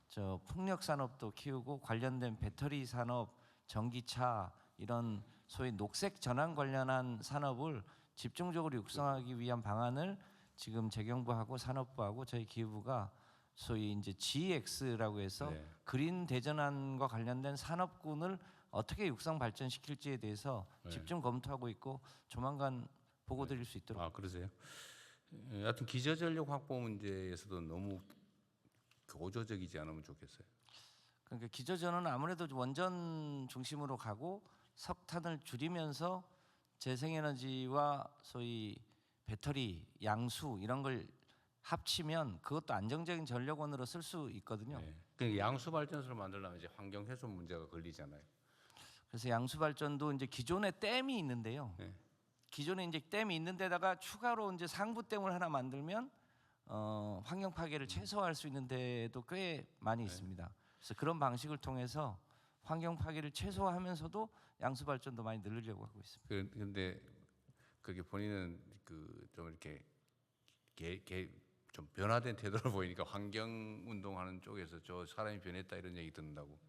저 풍력 산업도 키우고 관련된 배터리 산업, 전기차 이런 소위 녹색 전환 관련한 산업을 집중적으로 육성하기 위한 방안을 지금 재경부하고 산업부하고 저희 기후부가 소위 이제 GX라고 해서 네. 그린 대전환과 관련된 산업군을 어떻게 육성 발전시킬지에 대해서 네. 집중 검토하고 있고 조만간 보고 드릴 수 있도록. 아 그러세요? 하여튼 기저전력 확보 문제에서도 너무 고조적이지 않으면 좋겠어요. 그러니까 기저전은 아무래도 원전 중심으로 가고 석탄을 줄이면서 재생에너지와 소위 배터리, 양수 이런 걸 합치면 그것도 안정적인 전력원으로 쓸 수 있거든요. 네. 그러니까 양수 발전소를 만들려면 이제 환경 훼손 문제가 걸리잖아요. 그래서 양수 발전도 이제 기존에 댐이 있는데요. 네. 기존에 이제 댐이 있는 데다가 추가로 이제 상부댐을 하나 만들면 환경 파괴를 최소화할 수 있는 데도 꽤 많이 있습니다. 그래서 그런 방식을 통해서 환경 파괴를 최소화하면서도 양수 발전도 많이 늘리려고 하고 있습니다. 그런데 그게 본인은 그 좀 이렇게 좀 변화된 태도를 보이니까 환경 운동하는 쪽에서 저 사람이 변했다 이런 얘기 듣는다고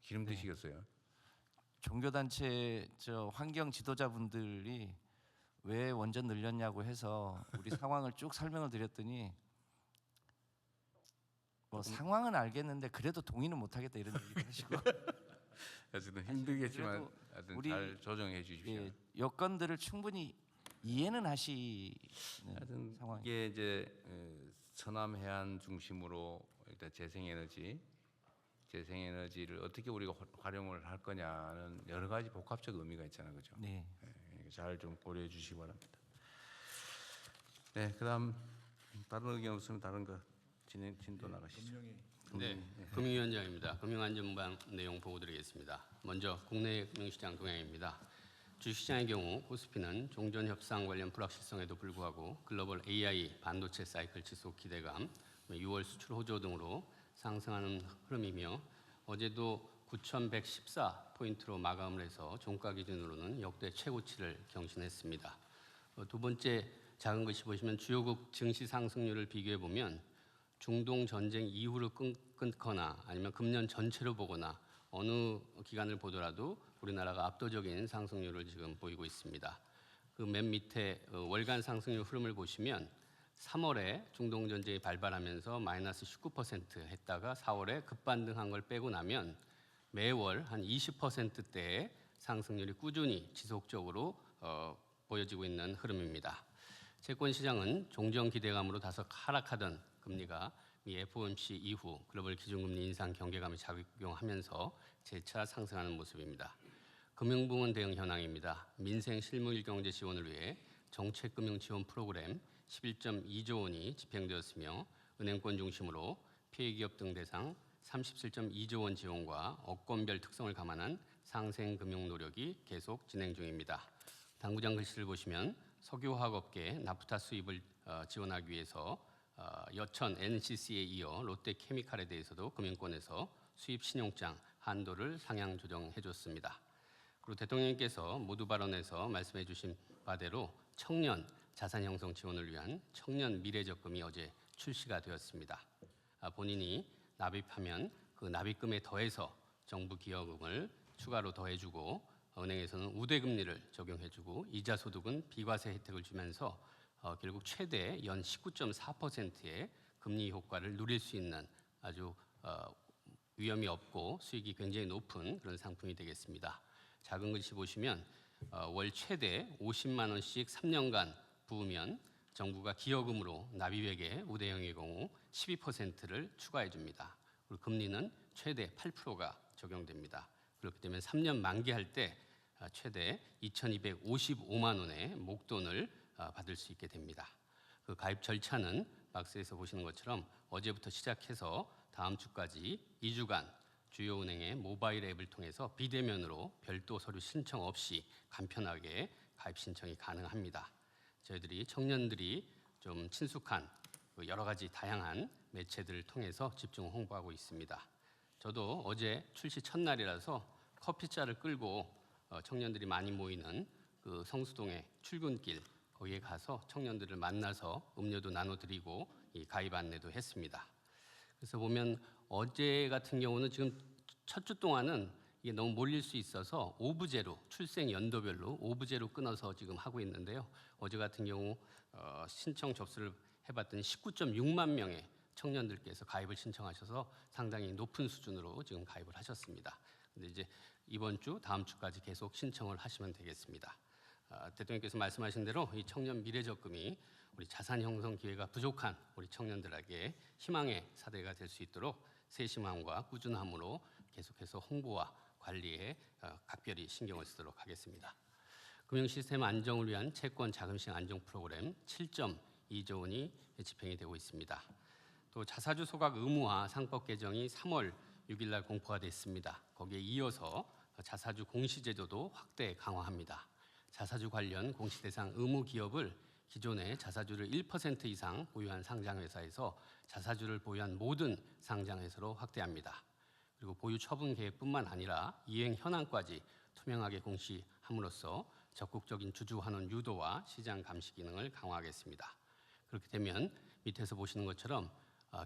기름 드시겠어요? 종교단체 저 환경 지도자분들이 왜 원전 늘렸냐고 해서 우리 상황을 쭉 설명을 드렸더니 뭐 상황은 알겠는데 그래도 동의는 못하겠다 이런 얘기를 하시고 어쨌든 힘들겠지만 그래도 하여튼 우리 잘 조정해 주십시오. 예, 여건들을 충분히 이해는 하시는 하여튼 상황이. 이게 이제 서남 해안 중심으로 일단 재생에너지를 어떻게 우리가 활용을 할 거냐는 여러 가지 복합적 의미가 있잖아요, 그렇죠? 네. 잘 좀 고려해 주시기 바랍니다. 네, 그다음 다른 의견 없으면 다른 거 진도 나가시죠. 네, 금융위원장입니다. 금융안전망 내용 보고드리겠습니다. 먼저 국내 금융시장 동향입니다. 주식시장의 경우 코스피는 종전 협상 관련 불확실성에도 불구하고 글로벌 AI 반도체 사이클 지속 기대감, 6월 수출 호조 등으로 상승하는 흐름이며 어제도 9,114포인트로 마감을 해서 종가 기준으로는 역대 최고치를 경신했습니다. 두 번째 작은 것이 보시면 주요국 증시 상승률을 비교해 보면 중동 전쟁 이후로 끊거나 아니면 금년 전체로 보거나 어느 기간을 보더라도 우리나라가 압도적인 상승률을 지금 보이고 있습니다. 그 맨 밑에 월간 상승률 흐름을 보시면 3월에 중동 전쟁이 발발하면서 마이너스 19% 했다가 4월에 급반등한 걸 빼고 나면 매월 한 20%대의 상승률이 꾸준히 지속적으로 보여지고 있는 흐름입니다. 채권 시장은 종전 기대감으로 다소 하락하던 금리가 미 FOMC 이후 글로벌 기준금리 인상 경계감이 작용하면서 재차 상승하는 모습입니다. 금융부문 대응 현황입니다. 민생 실무일 경제 지원을 위해 정책금융 지원 프로그램 11.2조 원이 집행되었으며 은행권 중심으로 피해기업 등 대상 37.2조 원 지원과 업권별 특성을 감안한 상생금융 노력이 계속 진행 중입니다. 당구장 글씨를 보시면 석유화학업계 나프타 수입을 지원하기 위해서 여천 NCC에 이어 롯데케미칼에 대해서도 금융권에서 수입 신용장 한도를 상향 조정해 줬습니다. 그리고 대통령님께서 모두 발언에서 말씀해 주신 바대로 청년 자산 형성 지원을 위한 청년 미래적금이 어제 출시가 되었습니다. 본인이 납입하면 그 납입금에 더해서 정부 기여금을 추가로 더해주고 은행에서는 우대금리를 적용해주고 이자 소득은 비과세 혜택을 주면서 결국 최대 연 19.4%의 금리 효과를 누릴 수 있는 아주 위험이 없고 수익이 굉장히 높은 그런 상품이 되겠습니다. 작은 글씨 보시면 월 최대 50만 원씩 3년간 부으면 정부가 기여금으로 납입액의 우대형의 경우 12%를 추가해 줍니다. 그리고 금리는 최대 8%가 적용됩니다. 그렇기 때문에 3년 만기할 때 최대 2,255만 원의 목돈을 받을 수 있게 됩니다. 그 가입 절차는 박스에서 보시는 것처럼 어제부터 시작해서 다음 주까지 2주간 주요 은행의 모바일 앱을 통해서 비대면으로 별도 서류 신청 없이 간편하게 가입 신청이 가능합니다. 저희들이 청년들이 좀 친숙한 여러 가지 다양한 매체들을 통해서 집중 홍보하고 있습니다. 저도 어제 출시 첫날이라서 커피차를 끌고 청년들이 많이 모이는 그 성수동의 출근길 거기에 가서 청년들을 만나서 음료도 나눠드리고 이 가입 안내도 했습니다. 그래서 보면 어제 같은 경우는 지금 첫 주 동안은 이게 너무 몰릴 수 있어서 오부제로 출생 연도별로 오부제로 끊어서 지금 하고 있는데요. 어제 같은 경우 신청 접수를 해봤더니 19.6만 명의 청년들께서 가입을 신청하셔서 상당히 높은 수준으로 지금 가입을 하셨습니다. 근데 이제 이번 주, 다음 주까지 계속 신청을 하시면 되겠습니다. 대통령께서 말씀하신 대로 이 청년 미래적금이 우리 자산 형성 기회가 부족한 우리 청년들에게 희망의 사대가 될 수 있도록 세심함과 꾸준함으로 계속해서 홍보와 관리에 각별히 신경을 쓰도록 하겠습니다. 금융시스템 안정을 위한 채권 자금식 안정 프로그램 7.2조 원이 집행이 되고 있습니다. 또 자사주 소각 의무화 상법 개정이 3월 6일 날 공포가 됐습니다. 거기에 이어서 자사주 공시제도도 확대 강화합니다. 자사주 관련 공시 대상 의무 기업을 기존의 자사주를 1% 이상 보유한 상장회사에서 자사주를 보유한 모든 상장회사로 확대합니다. 그리고 보유 처분 계획뿐만 아니라 이행 현황까지 투명하게 공시함으로써 적극적인 주주 환원 유도와 시장 감시 기능을 강화하겠습니다. 그렇게 되면 밑에서 보시는 것처럼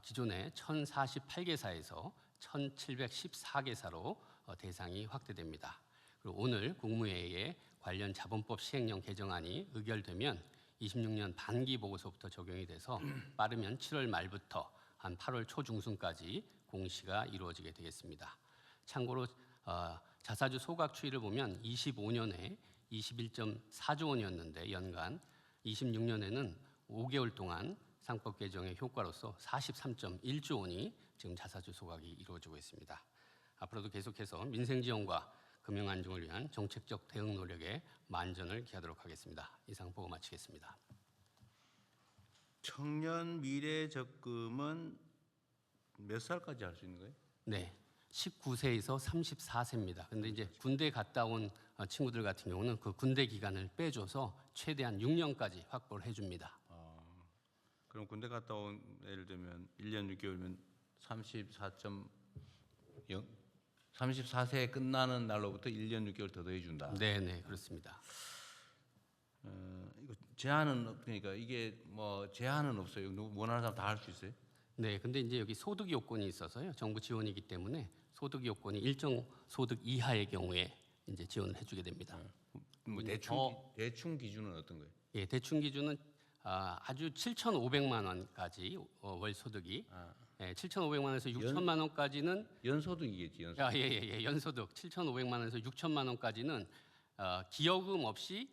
기존의 1,048개사에서 1,714개사로 대상이 확대됩니다. 그리고 오늘 국무회의에 관련 자본법 시행령 개정안이 의결되면 26년 반기 보고서부터 적용이 돼서 빠르면 7월 말부터 한 8월 초중순까지 공시가 이루어지게 되겠습니다. 참고로 자사주 소각 추이를 보면 25년에 21.4조 원이었는데 연간 26년에는 5개월 동안 상법 개정의 효과로서 43.1조 원이 지금 자사주 소각이 이루어지고 있습니다. 앞으로도 계속해서 민생 지원과 금융 안정을 위한 정책적 대응 노력에 만전을 기하도록 하겠습니다. 이상 보고 마치겠습니다. 청년 미래 적금은 몇 살까지 할 수 있는 거예요? 네. 19세에서 34세입니다. 근데 이제 군대 갔다 온 친구들 같은 경우는 그 군대 기간을 빼줘서 최대한 6년까지 확보를 해줍니다. 그럼 군대 갔다 온 예를 들면 1년 6개월이면 34세에 끝나는 날로부터 1년 6개월 더 더해준다. 네, 네, 그렇습니다. 이거 제한은 없으니까 이게 뭐 제한은 없어요. 누구 원하는 사람 다 할 수 있어요? 네, 근데 이제 여기 소득 요건이 있어서요. 정부 지원이기 때문에 소득 요건이 일정 소득 이하의 경우에 이제 지원을 해주게 됩니다. 뭐 대충 기준은 어떤 거예요? 예, 대충 기준은 아주 7,500만 원까지 월 소득이 예, 7,500만 원에서 6천만 원까지는 연소득이겠지. 연소득. 예, 연소득 7,500만 원에서 6천만 원까지는 기여금 없이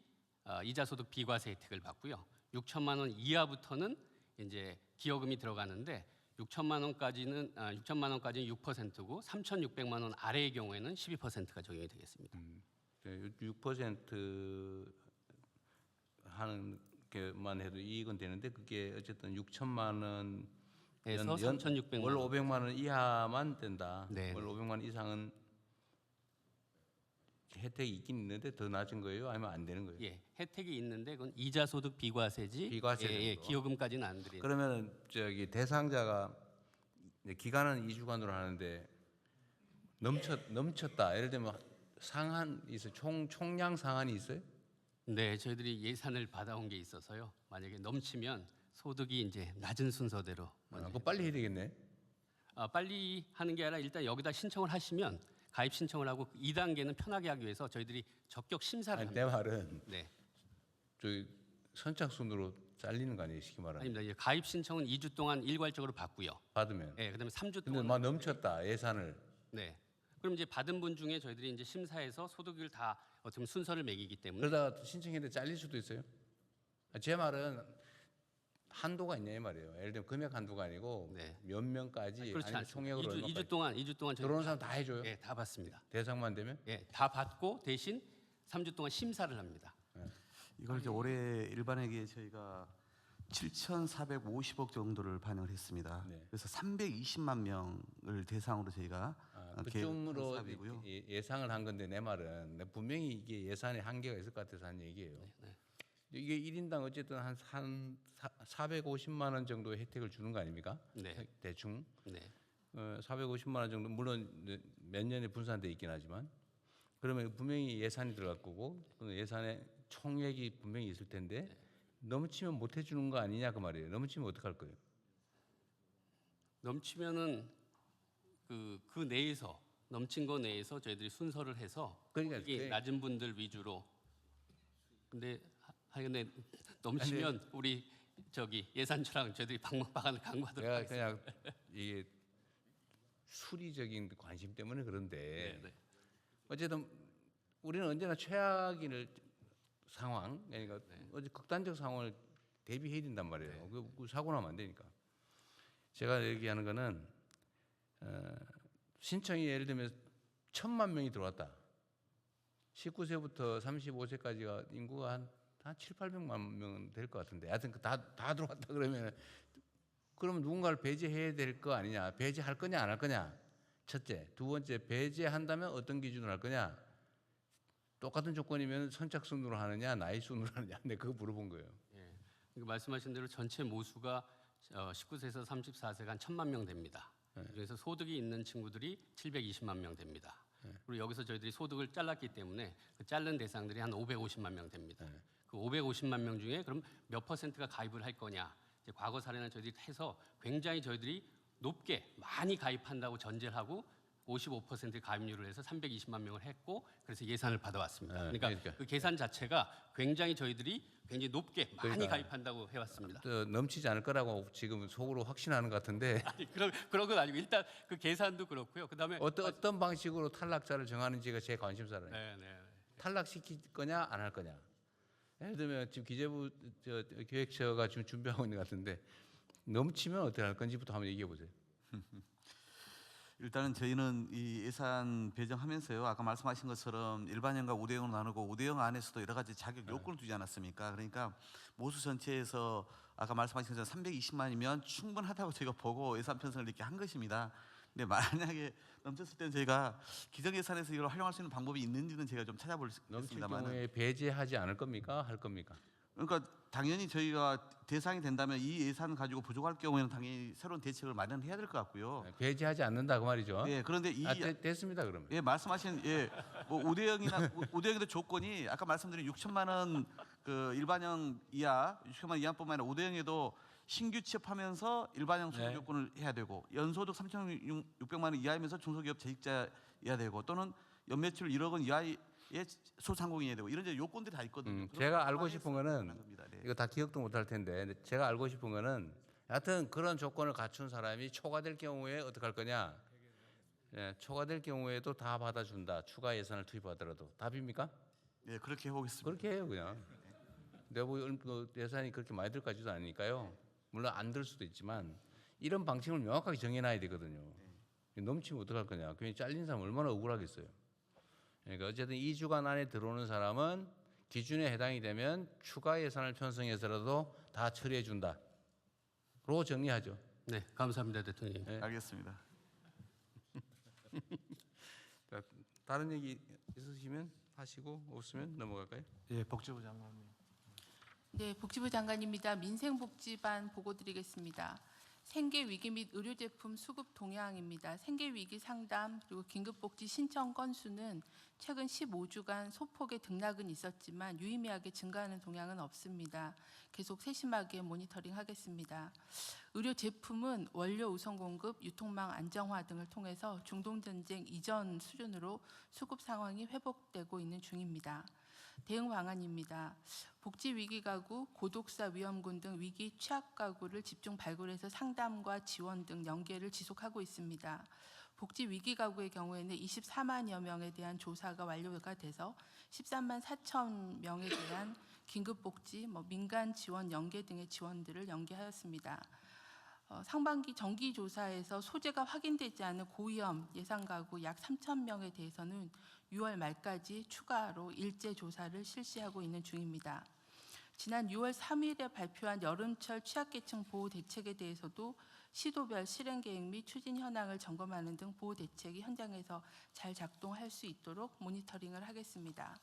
이자 소득 비과세 혜택을 받고요. 6천만 원 이하부터는 이제 기여금이 들어가는데 6천만 원까지는 6%고 3,600만 원 아래의 경우에는 12%가 적용이 되겠습니다. 6% 하는 게만 해도 이익은 되는데 그게 어쨌든 6천만 원 에서 3,600만 월 원. 500만 원 이하만 된다. 네. 월 500만 원 이상은 혜택이 있긴 있는데 더 낮은 거예요? 아니면 안 되는 거예요? 예, 혜택이 있는데 그건 이자 소득 비과세지. 비과세 예, 정도. 기여금까지는 안 드리는. 그러면 저기 대상자가 기간은 2주간으로 하는데 넘쳤다. 예를 들면 상한 있어 총량 상한이 있어요? 네, 저희들이 예산을 받아온 게 있어서요. 만약에 넘치면 소득이 이제 낮은 순서대로 그거 빨리 해야 되겠네. 빨리 하는 게 아니라 일단 여기다 신청을 하시면 가입 신청을 하고 2단계는 편하게 하기 위해서 저희들이 적격 심사를 아니, 합니다. 내 말은 네, 저기 선착순으로 잘리는 거 아니에요? 쉽게 말하면. 아닙니다. 예, 가입 신청은 2주 동안 일괄적으로 받고요. 받으면. 예, 그다음에 3주 근데 동안 막 넘쳤다 예산을. 네. 그럼 이제 받은 분 중에 저희들이 이제 심사해서 소득을 다 어떻게 보면 순서를 매기기 때문에 그러다가 신청했는데 잘릴 수도 있어요. 제 말은 한도가 있냐 이 말이에요. 예를 들면 금액 한도가 아니고 네. 몇 명까지 그렇지 아니면 않습니다. 총액으로 2주 동안 저희들이 들어오는 사람 다 해줘요. 예, 다 받습니다. 대상만 되면. 예, 다 받고 대신 3주 동안 심사를 합니다. 이걸 이제 올해 일반에게 저희가 7,450억 정도를 반영을 했습니다. 네. 그래서 320만 명을 대상으로 저희가 그쯤으로 계획한 사업이고요. 예상을 한 건데 내 말은 분명히 이게 예산에 한계가 있을 것 같아서 한 얘기예요. 네. 이게 1인당 어쨌든 한 450만 원 정도 혜택을 주는 거 아닙니까? 네. 대충. 네. 450만 원 정도 물론 몇 년에 분산돼 있긴 하지만 그러면 분명히 예산이 들어갈 거고 그 예산에 총액이 분명히 있을 텐데 넘치면 못 해주는 거 아니냐 그 말이에요. 넘치면 어떡할 거예요? 넘치면은 그 내에서 넘친 거 내에서 저희들이 순서를 해서 그러니까 이게 그게- 낮은 분들 위주로. 근데 하여간에 넘치면 우리 저기 예산처랑 저희들이 방법방안을 강구하도록 내가 하겠습니다. 그냥 이게 수리적인 관심 때문에 그런데 네. 어쨌든 우리는 언제나 최악의 상황, 그러니까 어제 극단적 상황을 대비해야 된단 말이에요. 그 사고 나면 안 되니까. 제가 얘기하는 거는 신청이 예를 들면 1,000만 명이 들어왔다. 19세부터 35세까지가 인구가 한 7, 800만 명 될 것 같은데, 하여튼 다 들어왔다 그러면 누군가를 배제해야 될 거 아니냐? 배제할 거냐 안 할 거냐? 첫째, 두 번째 배제한다면 어떤 기준으로 할 거냐? 똑같은 조건이면 선착순으로 하느냐, 나이 순으로 하느냐? 근데 그거 물어본 거예요. 그러니까 말씀하신 대로 전체 모수가 19세에서 34세가 한 1,000만 명 됩니다. 그래서 소득이 있는 친구들이 720만 명 됩니다. 그리고 여기서 저희들이 소득을 잘랐기 때문에 그 자른 대상들이 한 550만 명 됩니다. 그 550만 명 중에 그럼 몇 퍼센트가 가입을 할 거냐? 이제 과거 사례는 저희들이 해서 굉장히 저희들이 높게 많이 가입한다고 전제를 하고 55% 가입률을 해서 320만 명을 했고 그래서 예산을 받아왔습니다. 그러니까 그 계산 자체가 굉장히 저희들이 굉장히 높게 많이 가입한다고 해왔습니다. 넘치지 않을 거라고 지금 속으로 확신하는 것 같은데 아니, 그런 건 아니고 일단 그 계산도 그렇고요. 그다음에 어떤 방식으로 탈락자를 정하는지가 제 관심사라요. 네. 탈락시킬 거냐 안 할 거냐. 예를 들면 지금 기재부 기획처가 지금 준비하고 있는 것 같은데 넘치면 어떻게 할 건지부터 한번 얘기해 보세요. 일단은 저희는 이 예산 배정하면서요. 아까 말씀하신 것처럼 일반형과 우대형으로 나누고 우대형 안에서도 여러 가지 자격 요건을 두지 않았습니까? 그러니까 모수 전체에서 아까 말씀하신 것처럼 320만이면 충분하다고 저희가 보고 예산 편성을 이렇게 한 것입니다. 근데 만약에 넘쳤을 때는 저희가 기정 예산에서 이걸 활용할 수 있는 방법이 있는지는 제가 좀 넘칠 찾아보겠습니다만. 경우에 배제하지 않을 겁니까? 할 겁니까? 그러니까 당연히 저희가 대상이 된다면 이 예산 가지고 부족할 경우에는 당연히 새로운 대책을 마련해야 될 것 같고요. 배제하지 않는다 그 말이죠. 예, 그런데 이 됐습니다 그러면. 예, 말씀하신 뭐 우대형의 조건이 아까 말씀드린 6천만 원 그 일반형 이하 6천만 원 이하뿐만 아니라 우대형에도 신규 취업하면서 일반형 소득 요건을 해야 되고 연소득 3,600만 원 이하이면서 중소기업 재직자여야 되고 또는 연매출 1억 원 이하의 소상공인이어야 되고 이런 이제 요건들이 다 있거든요. 제가 알고 싶은 거는 네. 이거 다 기억도 못할 텐데 제가 알고 싶은 거는 하여튼 그런 조건을 갖춘 사람이 초과될 경우에 어떻게 할 거냐? 예, 초과될 경우에도 다 받아준다. 추가 예산을 투입하더라도 답입니까? 네, 그렇게 해보겠습니다. 그렇게 해요 그냥. 내부 예산이 그렇게 많이 들 까지도 아니니까요. 물론 안 들 수도 있지만 이런 방침을 명확하게 정해놔야 되거든요. 넘치면 어떡할 거냐. 괜히 잘린 사람 얼마나 억울하겠어요. 그러니까 어쨌든 2주간 안에 들어오는 사람은 기준에 해당이 되면 추가 예산을 편성해서라도 다 처리해 준다로 정리하죠. 네, 감사합니다, 대통령. 네. 알겠습니다. 다른 얘기 있으시면 하시고 없으면 넘어갈까요? 예, 복지부 장관님. 네, 복지부 장관입니다. 민생복지반 보고 드리겠습니다. 생계위기 및 의료제품 수급 동향입니다. 생계위기 상담 그리고 긴급복지 신청 건수는 최근 15주간 소폭의 등락은 있었지만 유의미하게 증가하는 동향은 없습니다. 계속 세심하게 모니터링하겠습니다. 의료제품은 원료 우선 공급, 유통망 안정화 등을 통해서 중동전쟁 이전 수준으로 수급 상황이 회복되고 있는 중입니다. 대응 방안입니다. 복지위기가구, 고독사 위험군 등 위기 취약가구를 집중 발굴해서 상담과 지원 등 연계를 지속하고 있습니다. 복지위기가구의 경우에는 24만여 명에 대한 조사가 완료가 돼서 13만 4천 명에 대한 긴급복지, 민간 지원 연계 등의 지원들을 연계하였습니다. 상반기 정기조사에서 소재가 확인되지 않은 고위험 예상가구 약 3천 명에 대해서는 6월 말까지 추가로 일제 조사를 실시하고 있는 중입니다. 지난 6월 3일에 발표한 여름철 취약계층 보호 대책에 대해서도 시도별 실행 계획 및 추진 현황을 점검하는 등 보호 대책이 현장에서 잘 작동할 수 있도록 모니터링을 하겠습니다.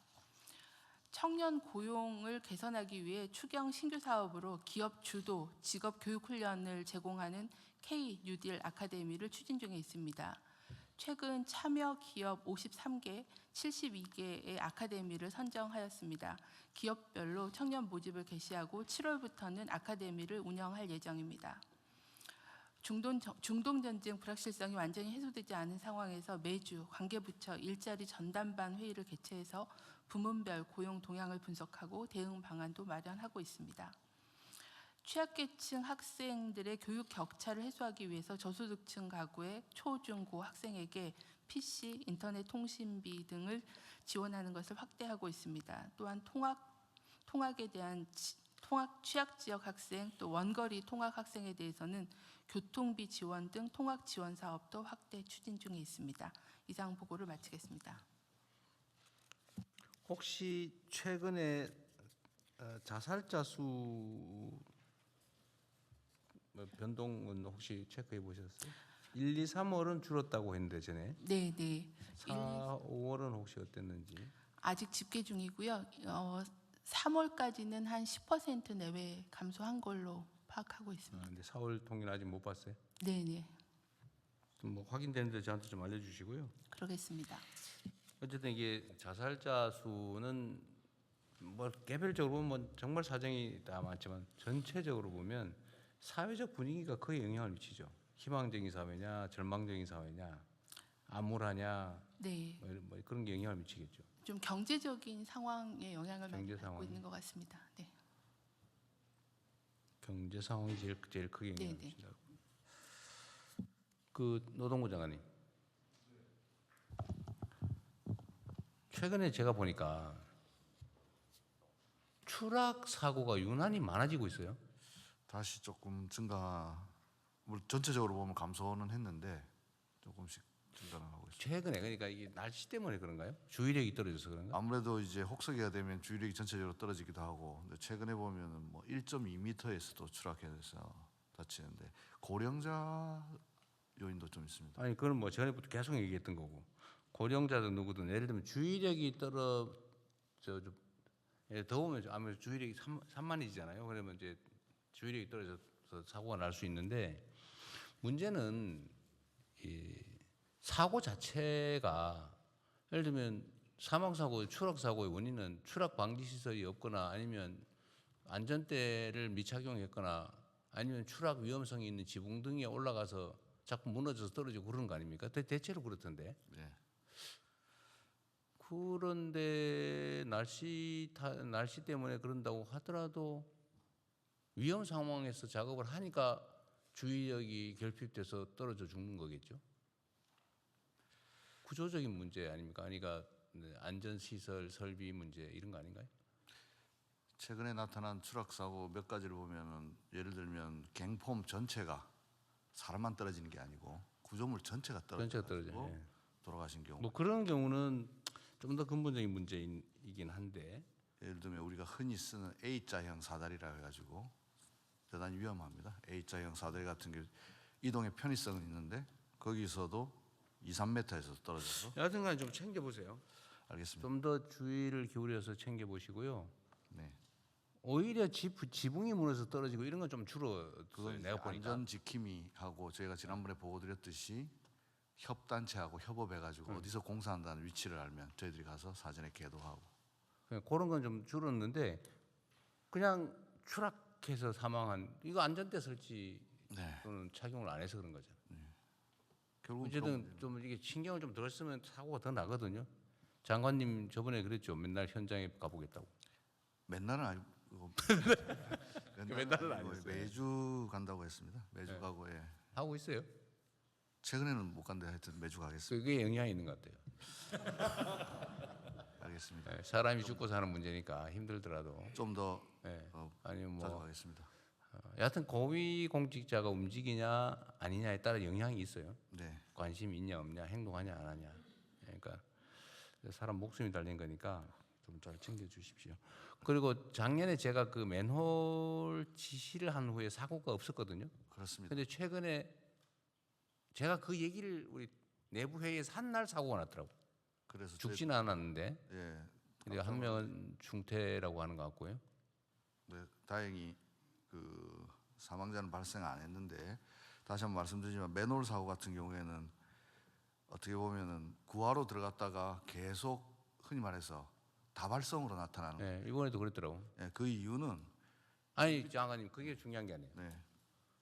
청년 고용을 개선하기 위해 추경 신규 사업으로 기업 주도 직업 교육 훈련을 제공하는 K 뉴딜 아카데미를 추진 중에 있습니다. 최근 참여 기업 53개, 72개의 아카데미를 선정하였습니다. 기업별로 청년 모집을 개시하고 7월부터는 아카데미를 운영할 예정입니다. 중동전쟁 불확실성이 완전히 해소되지 않은 상황에서 매주 관계부처 일자리 전담반 회의를 개최해서 부문별 고용 동향을 분석하고 대응 방안도 마련하고 있습니다. 취약계층 학생들의 교육 격차를 해소하기 위해서 저소득층 가구의 초, 중, 고 학생에게 PC, 인터넷 통신비 등을 지원하는 것을 확대하고 있습니다. 또한 통학에 대한 취약 지역 학생, 또 원거리 통학 학생에 대해서는 교통비 지원 등 통학 지원 사업도 확대 추진 중에 있습니다. 이상 보고를 마치겠습니다. 혹시 최근에 자살자 수 변동은 혹시 체크해 보셨어요? 1, 2, 3월은 줄었다고 했는데 전에. 네, 네. 4, 5월은 혹시 어땠는지? 아직 집계 중이고요. 3월까지는 한 10% 내외 감소한 걸로 파악하고 있습니다. 근데 4월 통계는 아직 못 봤어요? 네, 네. 뭐 확인되는데 저한테 좀 알려주시고요. 그러겠습니다. 어쨌든 이게 자살자 수는 뭐 개별적으로 보면 정말 사정이 다 많지만 전체적으로 보면 사회적 분위기가 크게 영향을 미치죠. 희망적인 사회냐, 절망적인 사회냐, 암울하냐, 네. 뭐 그런 게 영향을 미치겠죠. 좀 경제적인 상황에 영향을 많이 경제 받고 상황이. 있는 것 같습니다. 네. 경제 상황이 제일 크게 영향을 네네. 미친다고. 그 노동부 장관님, 최근에 제가 보니까 추락 사고가 유난히 많아지고 있어요. 다시 조금 전체적으로 보면 감소는 했는데 조금씩 증가를 하고 있습니다. 최근에 그러니까 이게 날씨 때문에 그런가요? 주의력이 떨어져서 그런가? 아무래도 이제 혹서기가 되면 주의력이 전체적으로 떨어지기도 하고, 근데 최근에 보면은 뭐 1.2m에서도 추락해서 다치는데 고령자 요인도 좀 있습니다. 아니 그건 뭐 전에부터 계속 얘기했던 거고 고령자든 누구든 예를 들면 주의력이 더우면 아무래도 주의력이 산만해지잖아요. 그러면 이제 주의력이 떨어져서 사고가 날 수 있는데 문제는 이 사고 자체가 예를 들면 사망사고, 추락사고의 원인은 추락 방지 시설이 없거나 아니면 안전대를 미착용했거나 아니면 추락 위험성이 있는 지붕 등에 올라가서 자꾸 무너져서 떨어지고 그러는 거 아닙니까? 대체로 그렇던데. 네. 그런데 날씨 때문에 그런다고 하더라도 위험 상황에서 작업을 하니까 주의력이 결핍돼서 떨어져 죽는 거겠죠. 구조적인 문제 아닙니까? 그러니까 안전시설 설비 문제 이런 거 아닌가요? 최근에 나타난 추락 사고 몇 가지를 보면은 예를 들면 갱폼 전체가 사람만 떨어지는 게 아니고 구조물 전체가 떨어져가지고 예. 돌아가신 경우. 뭐 그런 경우는 좀 더 근본적인 문제이긴 한데 예를 들면 우리가 흔히 쓰는 A자형 사다리라 해가지고 대단히 위험합니다. A자형 사다리 같은 게 이동의 편의성은 있는데 거기서도 2, 3m에서 떨어져서. 여하튼간 좀 챙겨보세요. 알겠습니다. 좀 더 주의를 기울여서 챙겨보시고요. 네. 오히려 지붕이 무너져서 떨어지고 이런 건 좀 줄어들어요. 그건 내가 보니까. 안전 지킴이 하고 저희가 지난번에 보고드렸듯이 협단체하고 협업해가지고 어디서 공사한다는 위치를 알면 저희들이 가서 사전에 계도하고. 그런 건 좀 줄었는데 그냥 추락해서 사망한 이거 안전대 설치 네. 또는 착용을 안 해서 그런 거잖아요. 결국은 어쨌든 좀 이게 신경을 좀 덜 쓰면 사고가 더 나거든요. 장관님 저번에 그랬죠. 맨날 현장에 가보겠다고. 맨날은 아니고 맨날은 아니었어요. 매주 간다고 했습니다. 매주 네. 가고 예. 하고 있어요. 최근에는 못 간데 하여튼 매주 가겠습니다. 그게 영향이 있는 것 같아요. 알겠습니다. 네, 사람이 죽고 사는 문제니까 힘들더라도 좀 더 네. 아니면 자주 뭐 가겠습니다. 여하튼 고위 공직자가 움직이냐 아니냐에 따라 영향이 있어요. 네. 관심이 있냐 없냐, 행동하냐 안 하냐. 그러니까 사람 목숨이 달린 거니까 좀 잘 챙겨 주십시오. 그리고 작년에 제가 그 맨홀 지시를 한 후에 사고가 없었거든요. 그렇습니다. 근데 최근에 제가 그 얘기를 우리 내부 회의에서 한 날 사고가 났더라고. 그래서 죽지는 않았는데. 예. 근데 한 명은 중태라고 하는 것 같고요. 네, 다행히 그 사망자는 발생 안 했는데 다시 한번 말씀드리지만 맨홀 사고 같은 경우에는 어떻게 보면은 구하로 들어갔다가 계속 흔히 말해서 다발성으로 나타나는 거예요. 네, 이번에도 그랬더라고. 예, 그 이유는 아니 장관님 그게 중요한 게 아니에요. 네.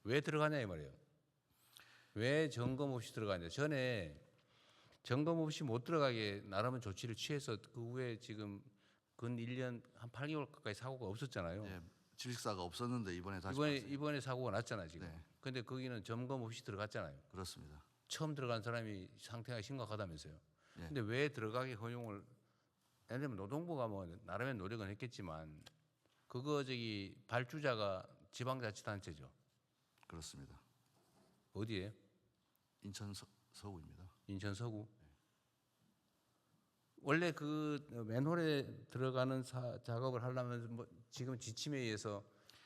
왜 들어가냐 이 말이에요. 왜 점검 없이 들어가냐. 전에 점검 없이 못 들어가게 나름의 조치를 취해서 그 후에 지금 근 1년 한 8개월 가까이 사고가 없었잖아요. 예, 질식사가 없었는데 이번에 다시 이번에 사고가 났잖아요 지금. 네. 근데 거기는 점검 없이 들어갔잖아요. 그렇습니다. 처음 들어간 사람이 상태가 심각하다면서요. 예. 근데 왜 들어가게 허용을? 예를 들면 노동부가 뭐 나름의 노력은 했겠지만 그거 발주자가 지방자치단체죠. 그렇습니다. 어디예요? 인천 서구입니다. 인천 서구. 원래 그 맨홀에 들어가는 작업을 하려면 뭐 지금 지침에 의해서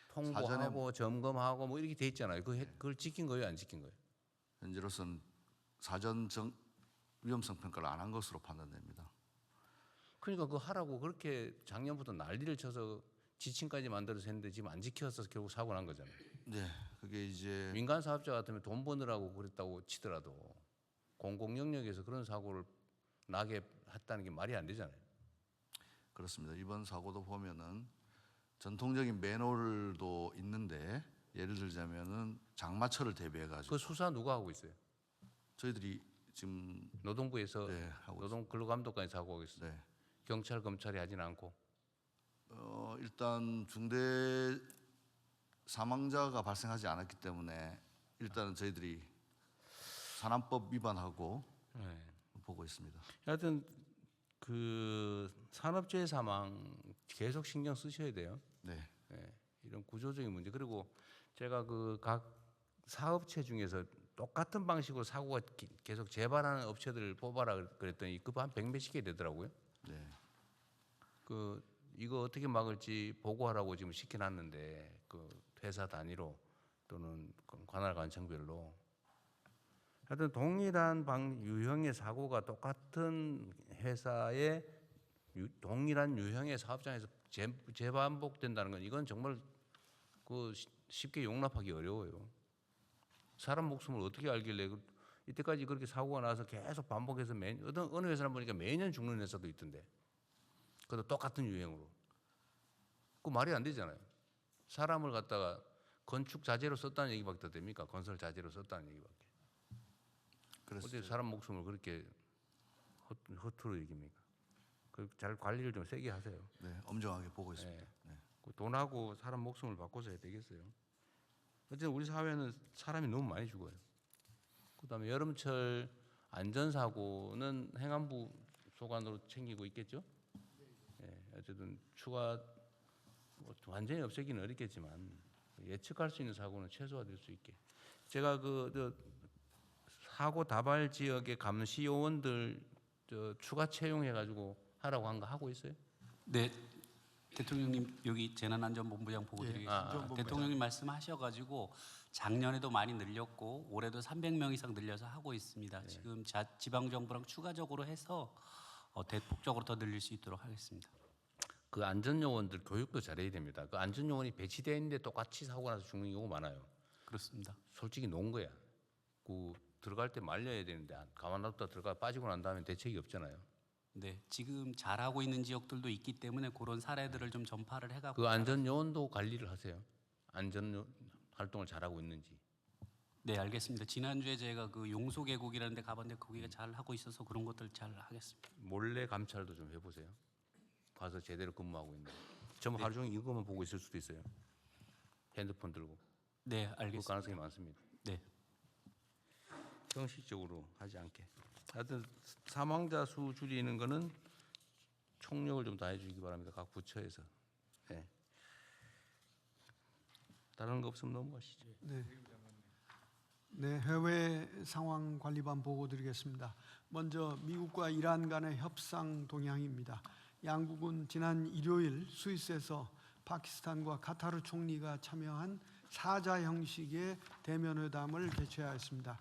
통보하고 점검하고 뭐 이렇게 돼 있잖아요. 그걸 지킨 거예요, 안 지킨 거예요? 현재로서는 사전 위험성 평가를 안 한 것으로 판단됩니다. 그러니까 그거 하라고 그렇게 작년부터 난리를 쳐서 지침까지 만들어서 했는데 지금 안 지켜서 결국 사고 난 거잖아요. 네, 그게 이제 민간 사업자 같으면 돈 버느라고 그랬다고 치더라도 공공 영역에서 그런 사고를 나게 했다는 게 말이 안 되잖아요. 그렇습니다. 이번 사고도 보면은 전통적인 맨홀도 있는데 예를 들자면은 장마철을 대비해 가지고 그 수사 누가 하고 있어요? 저희들이 지금 노동부에서 네, 하고 노동근로감독관이 하고 있어요. 네. 경찰 검찰이 하진 않고. 일단 중대 사망자가 발생하지 않았기 때문에 일단은 저희들이 산안법 위반하고 네. 보고 있습니다. 하여튼 그 산업재해 사망 계속 신경 쓰셔야 돼요. 네. 네, 이런 구조적인 문제. 그리고 제가 그 각 사업체 중에서 똑같은 방식으로 사고가 계속 재발하는 업체들을 뽑아라 그랬더니 그거 한 100몇십 개 되더라고요. 네. 그 이거 어떻게 막을지 보고하라고 지금 시켜놨는데 그 회사 단위로 또는 관할 관청별로 하여튼 동일한 유형의 사고가 똑같은 회사의 동일한 유형의 사업장에서 재반복된다는 건 이건 정말 그 쉽게 용납하기 어려워요. 사람 목숨을 어떻게 알길래 이때까지 그렇게 사고가 나서 계속 반복해서 어느 회사를 보니까 매년 죽는 회사도 있던데. 그것도 똑같은 유형으로. 그 말이 안 되잖아요. 사람을 갖다가 건축 자재로 썼다는 얘기밖에 더 됩니까? 건설 자재로 썼다는 얘기밖에. 어떻게 사람 목숨을 그렇게 허투루 얘기입니까? 잘 관리를 좀 세게 하세요. 네, 엄정하게 보고 있습니다. 네. 네. 그 돈하고 사람 목숨을 바꿔서 해야 되겠어요. 어쨌든 우리 사회는 사람이 너무 많이 죽어요. 그다음에 여름철 안전사고는 행안부 소관으로 챙기고 있겠죠? 네, 어쨌든 추가 완전히 없애기는 어렵겠지만 예측할 수 있는 사고는 최소화될 수 있게. 제가 사고 다발 지역의 감시 요원들 추가 채용해가지고 하라고 한 거 하고 있어요? 네, 대통령님 여기 재난안전본부장 보고 드리겠습니다. 대통령님 말씀하셔가지고 작년에도 많이 늘렸고 올해도 300명 이상 늘려서 하고 있습니다. 네. 지금 지방 정부랑 추가적으로 해서 대폭적으로 더 늘릴 수 있도록 하겠습니다. 그 안전요원들 교육도 잘해야 됩니다. 그 안전요원이 배치되어 있는데 똑같이 사고 나서 죽는 경우가 많아요. 그렇습니다. 솔직히 놓은 거야. 그 들어갈 때 말려야 되는데 가만 놔뒀다 들어가 빠지고 난 다음에 대책이 없잖아요. 네, 지금 잘하고 있는 지역들도 있기 때문에 그런 사례들을 좀 전파를 해가고 그 안전요원도 관리를 하세요. 안전 활동을 잘하고 있는지. 네, 알겠습니다. 지난주에 제가 그 용소계곡이라는 데 가봤는데 거기가 잘 하고 있어서 그런 것들 잘 하겠습니다. 몰래 감찰도 좀 해보세요. 가서 제대로 근무하고 있는. 전 하루 종일 이거만 보고 있을 수도 있어요. 핸드폰 들고. 네, 그 알겠습니다. 가능성이 많습니다. 네. 형식적으로 하지 않게. 하여튼 사망자 수 줄이는 거는 총력을 좀 다해 주시기 바랍니다. 각 부처에서. 네. 다른 거 없으면 넘어가시죠. 네, 해외 상황 관리반 보고 드리겠습니다. 먼저 미국과 이란 간의 협상 동향입니다. 양국은 지난 일요일 스위스에서 파키스탄과 카타르 총리가 참여한 사자 형식의 대면 회담을 개최하였습니다.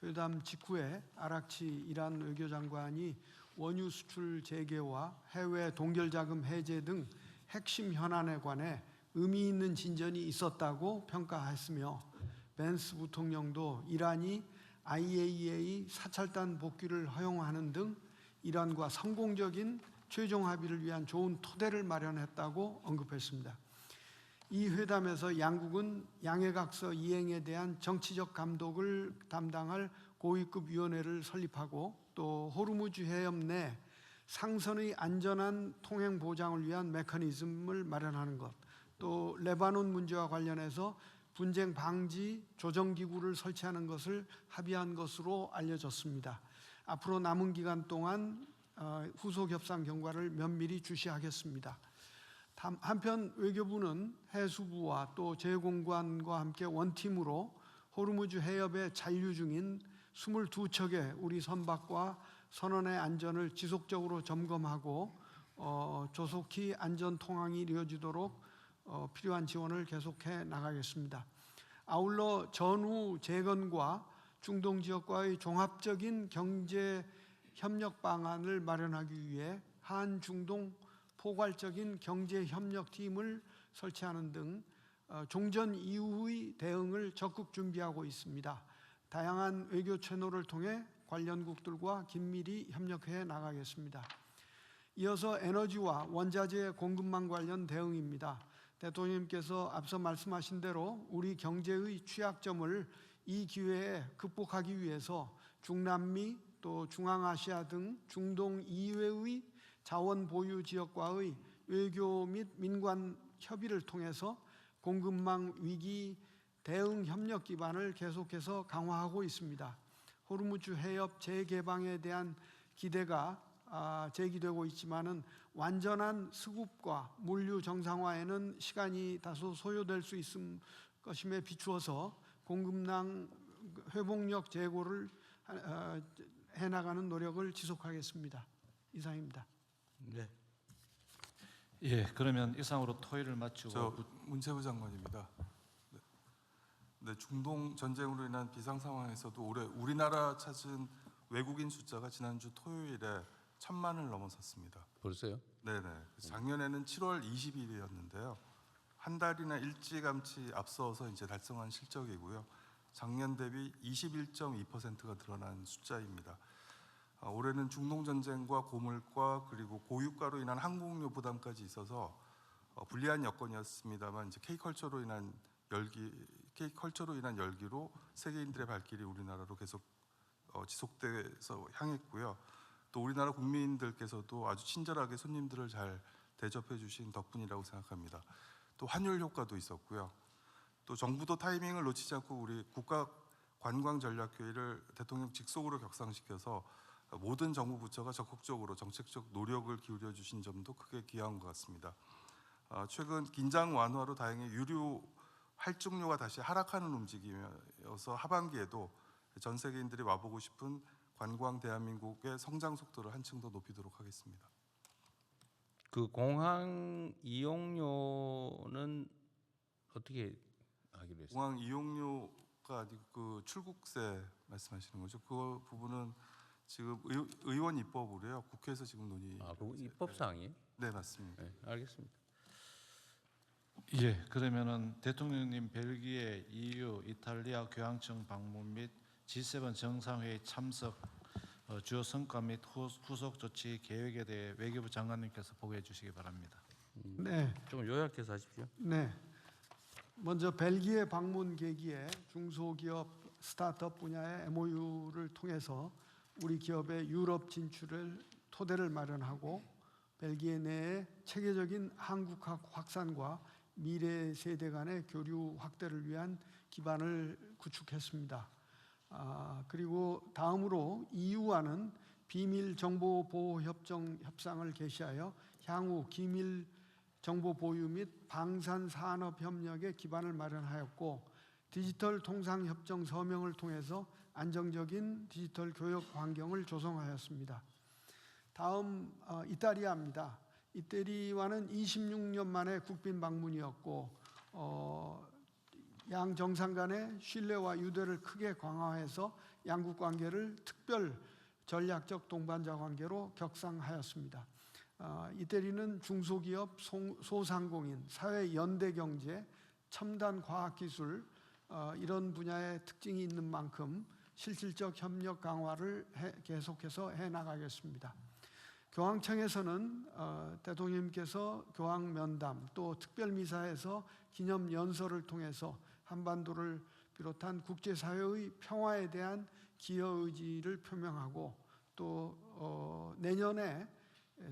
회담 직후에 아락치 이란 외교장관이 원유 수출 재개와 해외 동결자금 해제 등 핵심 현안에 관해 의미 있는 진전이 있었다고 평가했으며 벤스 부통령도 이란이 IAEA 사찰단 복귀를 허용하는 등 이란과 성공적인 최종 합의를 위한 좋은 토대를 마련했다고 언급했습니다. 이 회담에서 양국은 양해각서 이행에 대한 정치적 감독을 담당할 고위급 위원회를 설립하고 또 호르무즈 해협 내 상선의 안전한 통행 보장을 위한 메커니즘을 마련하는 것, 또 레바논 문제와 관련해서 분쟁 방지 조정기구를 설치하는 것을 합의한 것으로 알려졌습니다. 앞으로 남은 기간 동안 후속 협상 경과를 면밀히 주시하겠습니다. 한편 외교부는 해수부와 또 재공관과 함께 원팀으로 호르무즈 해협에 잔류 중인 22척의 우리 선박과 선원의 안전을 지속적으로 점검하고 조속히 안전 통항이 이루어지도록 필요한 지원을 계속해 나가겠습니다. 아울러 전후 재건과 중동 지역과의 종합적인 경제 협력 방안을 마련하기 위해 한중동 포괄적인 경제 협력팀을 설치하는 등 종전 이후의 대응을 적극 준비하고 있습니다. 다양한 외교 채널을 통해 관련국들과 긴밀히 협력해 나가겠습니다. 이어서 에너지와 원자재 공급망 관련 대응입니다. 대통령님께서 앞서 말씀하신 대로 우리 경제의 취약점을 이 기회에 극복하기 위해서 중남미 또 중앙아시아 등 중동 이외의 자원 보유 지역과의 외교 및 민관 협의를 통해서 공급망 위기 대응 협력 기반을 계속해서 강화하고 있습니다. 호르무즈 해협 재개방에 대한 기대가 제기되고 있지만은 완전한 수급과 물류 정상화에는 시간이 다소 소요될 수 있을 것임에 비추어서 공급망 회복력 제고를 해나가는 노력을 지속하겠습니다. 이상입니다. 네. 예, 그러면 이상으로 토의를 마치고 문체부 장관입니다. 네, 중동 전쟁으로 인한 비상 상황에서도 올해 우리나라 찾은 외국인 숫자가 지난주 토요일에 1,000만을 넘어섰습니다. 벌써요? 네네. 작년에는 7월 20일이었는데요. 한 달이나 일찌감치 앞서서 이제 달성한 실적이고요. 작년 대비 21.2%가 늘어난 숫자입니다. 올해는 중동 전쟁과 고물가 그리고 고유가로 인한 항공료 부담까지 있어서 불리한 여건이었습니다만 이제 K컬처로 인한 열기로 세계인들의 발길이 우리나라로 계속 지속돼서 향했고요. 또 우리나라 국민들께서도 아주 친절하게 손님들을 잘 대접해 주신 덕분이라고 생각합니다. 또 환율 효과도 있었고요. 또 정부도 타이밍을 놓치지 않고 우리 국가 관광 전략 회의를 대통령 직속으로 격상시켜서 모든 정부 부처가 적극적으로 정책적 노력을 기울여 주신 점도 크게 기여한 것 같습니다. 최근 긴장 완화로 다행히 유류 할증료가 다시 하락하는 움직임이어서 하반기에도 전 세계인들이 와보고 싶은 관광 대한민국의 성장 속도를 한층 더 높이도록 하겠습니다. 그 공항 이용료는 어떻게 하기로 했어요? 공항 이용료가 아니고 그 출국세 말씀하시는 거죠? 그 부분은 지금 의원 입법으로요. 국회에서 지금 논의. 그 입법 사항이에요? 네, 맞습니다. 네, 알겠습니다. 예, 그러면은 대통령님 벨기에, EU, 이탈리아 교황청 방문 및 G7 정상회의 참석 주요 성과 및 후속 조치 계획에 대해 외교부 장관님께서 보고해 주시기 바랍니다. 네. 좀 요약해서 하십시오. 네. 먼저 벨기에 방문 계기에 중소기업 스타트업 분야의 MOU를 통해서 우리 기업의 유럽 진출을 토대를 마련하고 벨기에 내에 체계적인 한국학 확산과 미래 세대 간의 교류 확대를 위한 기반을 구축했습니다. 그리고 다음으로 EU와는 비밀 정보 보호 협상을 개시하여 향후 기밀 정보 보유 및 방산 산업 협력의 기반을 마련하였고 디지털 통상 협정 서명을 통해서 안정적인 디지털 교역 환경을 조성하였습니다. 다음 이탈리아입니다. 이태리와는 26년 만에 국빈 방문이었고 양 정상 간의 신뢰와 유대를 크게 강화해서 양국 관계를 특별 전략적 동반자 관계로 격상하였습니다. 이태리는 중소기업, 소상공인, 사회 연대 경제, 첨단 과학기술 이런 분야의 특징이 있는 만큼 실질적 협력 강화를 계속해서 해나가겠습니다. 교황청에서는 대통령님께서 교황 면담 또 특별미사에서 기념 연설을 통해서 한반도를 비롯한 국제사회의 평화에 대한 기여 의지를 표명하고 또 내년에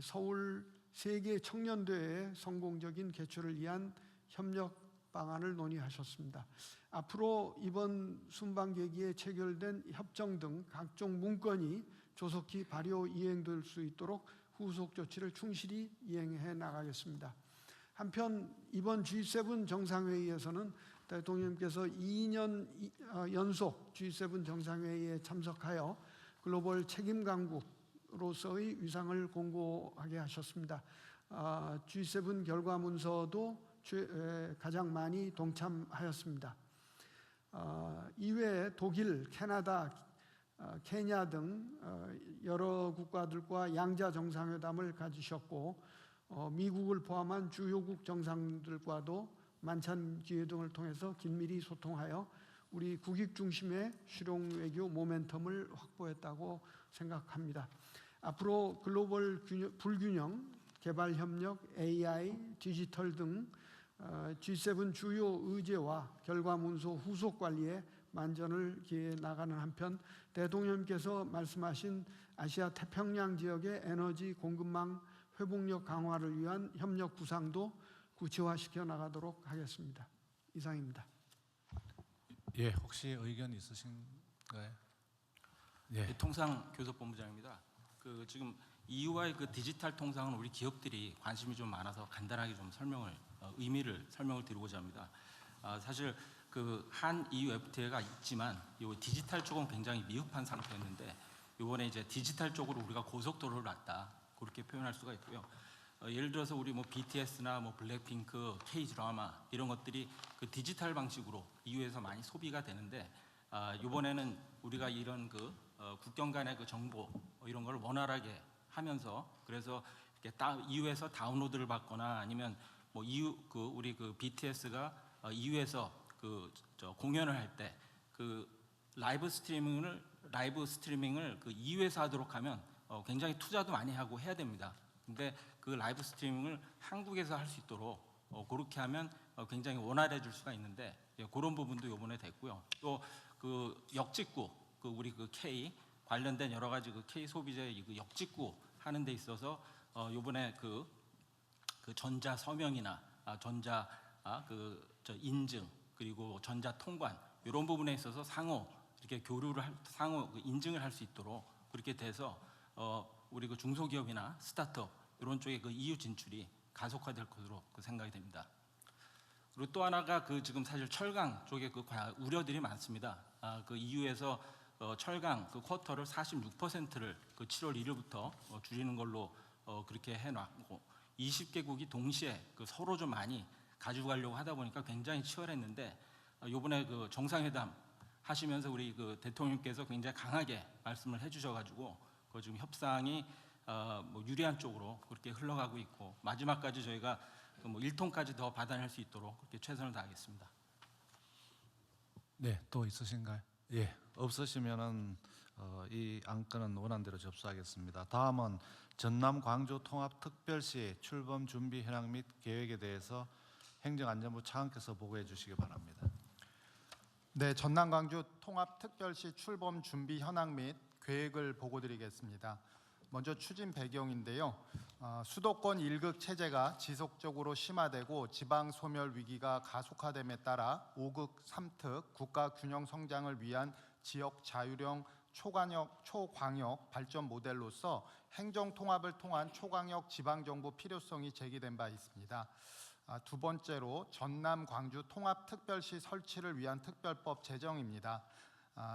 서울 세계 청년대회의 성공적인 개최를 위한 협력 방안을 논의하셨습니다. 앞으로 이번 순방계기에 체결된 협정 등 각종 문건이 조속히 발효 이행될 수 있도록 후속 조치를 충실히 이행해 나가겠습니다. 한편 이번 G7 정상회의에서는 대통령님께서 2년 연속 G7 정상회의에 참석하여 글로벌 책임 강국으로서의 위상을 공고하게 하셨습니다. G7 결과 문서도 가장 많이 동참하였습니다. 이외에 독일, 캐나다, 케냐 등 여러 국가들과 양자 정상회담을 가지셨고 미국을 포함한 주요국 정상들과도 만찬 기회 등을 통해서 긴밀히 소통하여 우리 국익 중심의 실용 외교 모멘텀을 확보했다고 생각합니다. 앞으로 글로벌 불균형, 개발 협력, AI, 디지털 등 G7 주요 의제와 결과 문서 후속 관리에 만전을 기해 나가는 한편 대통령님께서 말씀하신 아시아 태평양 지역의 에너지 공급망 회복력 강화를 위한 협력 구상도 구체화시켜 나가도록 하겠습니다. 이상입니다. 예, 혹시 의견 있으신가요? 예. 통상교섭본부장입니다. 지금 EU와의 디지털 통상은 우리 기업들이 관심이 좀 많아서 간단하게 좀 설명을 드리고자 합니다. 사실 그 한 EU FTA가 있지만 이 디지털 쪽은 굉장히 미흡한 상태였는데 이번에 이제 디지털 쪽으로 우리가 고속도로를 놨다 그렇게 표현할 수가 있고요. 예를 들어서 우리 뭐 BTS나 뭐 블랙핑크, K 드라마 이런 것들이 그 디지털 방식으로 EU에서 많이 소비가 되는데 이번에는 우리가 이런 그 국경 간의 그 정보 이런 걸 원활하게 하면서 그래서 이렇게 EU에서 다운로드를 받거나 아니면 뭐 EU 그 우리 그 BTS가 EU에서 그 공연을 할 때 그 라이브 스트리밍을 그 EU에서 하도록 하면 굉장히 투자도 많이 하고 해야 됩니다. 근데 그 라이브 스트리밍을 한국에서 할 수 있도록 그렇게 하면 굉장히 원활해질 수가 있는데 그런 부분도 이번에 됐고요. 또 그 역직구 그 우리 그 K 관련된 여러 가지 그 K 소비자의 그 역직구 하는 데 있어서 이번에 그 전자 서명이나 전자 인증 그리고 전자 통관 이런 부분에 있어서 상호 이렇게 교류를 상호 인증을 할 수 있도록 그렇게 돼서 우리 그 중소기업이나 스타트업 이런 쪽에 그 EU 진출이 가속화될 것으로 그 생각이 됩니다. 그리고 또 하나가 그 지금 사실 철강 쪽에 그 우려들이 많습니다. 그 EU에서 철강 그 쿼터를 46%를 그 7월 1일부터 줄이는 걸로 그렇게 해놨고 20개국이 동시에 그 서로 좀 많이 가져가려고 하다 보니까 굉장히 치열했는데 이번에 그 정상회담 하시면서 우리 그 대통령께서 굉장히 강하게 말씀을 해주셔가지고 그 지금 협상이 뭐 유리한 쪽으로 그렇게 흘러가고 있고 마지막까지 저희가 뭐 1톤까지 더 받아낼 수 있도록 그렇게 최선을 다하겠습니다. 네, 또 있으신가요? 예, 없으시면은 이 안건은 원안대로 접수하겠습니다. 다음은 전남 광주 통합 특별시 출범 준비 현황 및 계획에 대해서 행정안전부 차관께서 보고해 주시기 바랍니다. 네, 전남 광주 통합 특별시 출범 준비 현황 및 계획을 보고드리겠습니다. 먼저 추진 배경인데요. 수도권 1극 체제가 지속적으로 심화되고 지방 소멸 위기가 가속화됨에 따라 5극 3특 국가 균형 성장을 위한 지역 자율형 초광역 발전 모델로서 행정 통합을 통한 초광역 지방 정부 필요성이 제기된 바 있습니다. 두 번째로 전남 광주 통합 특별시 설치를 위한 특별법 제정입니다.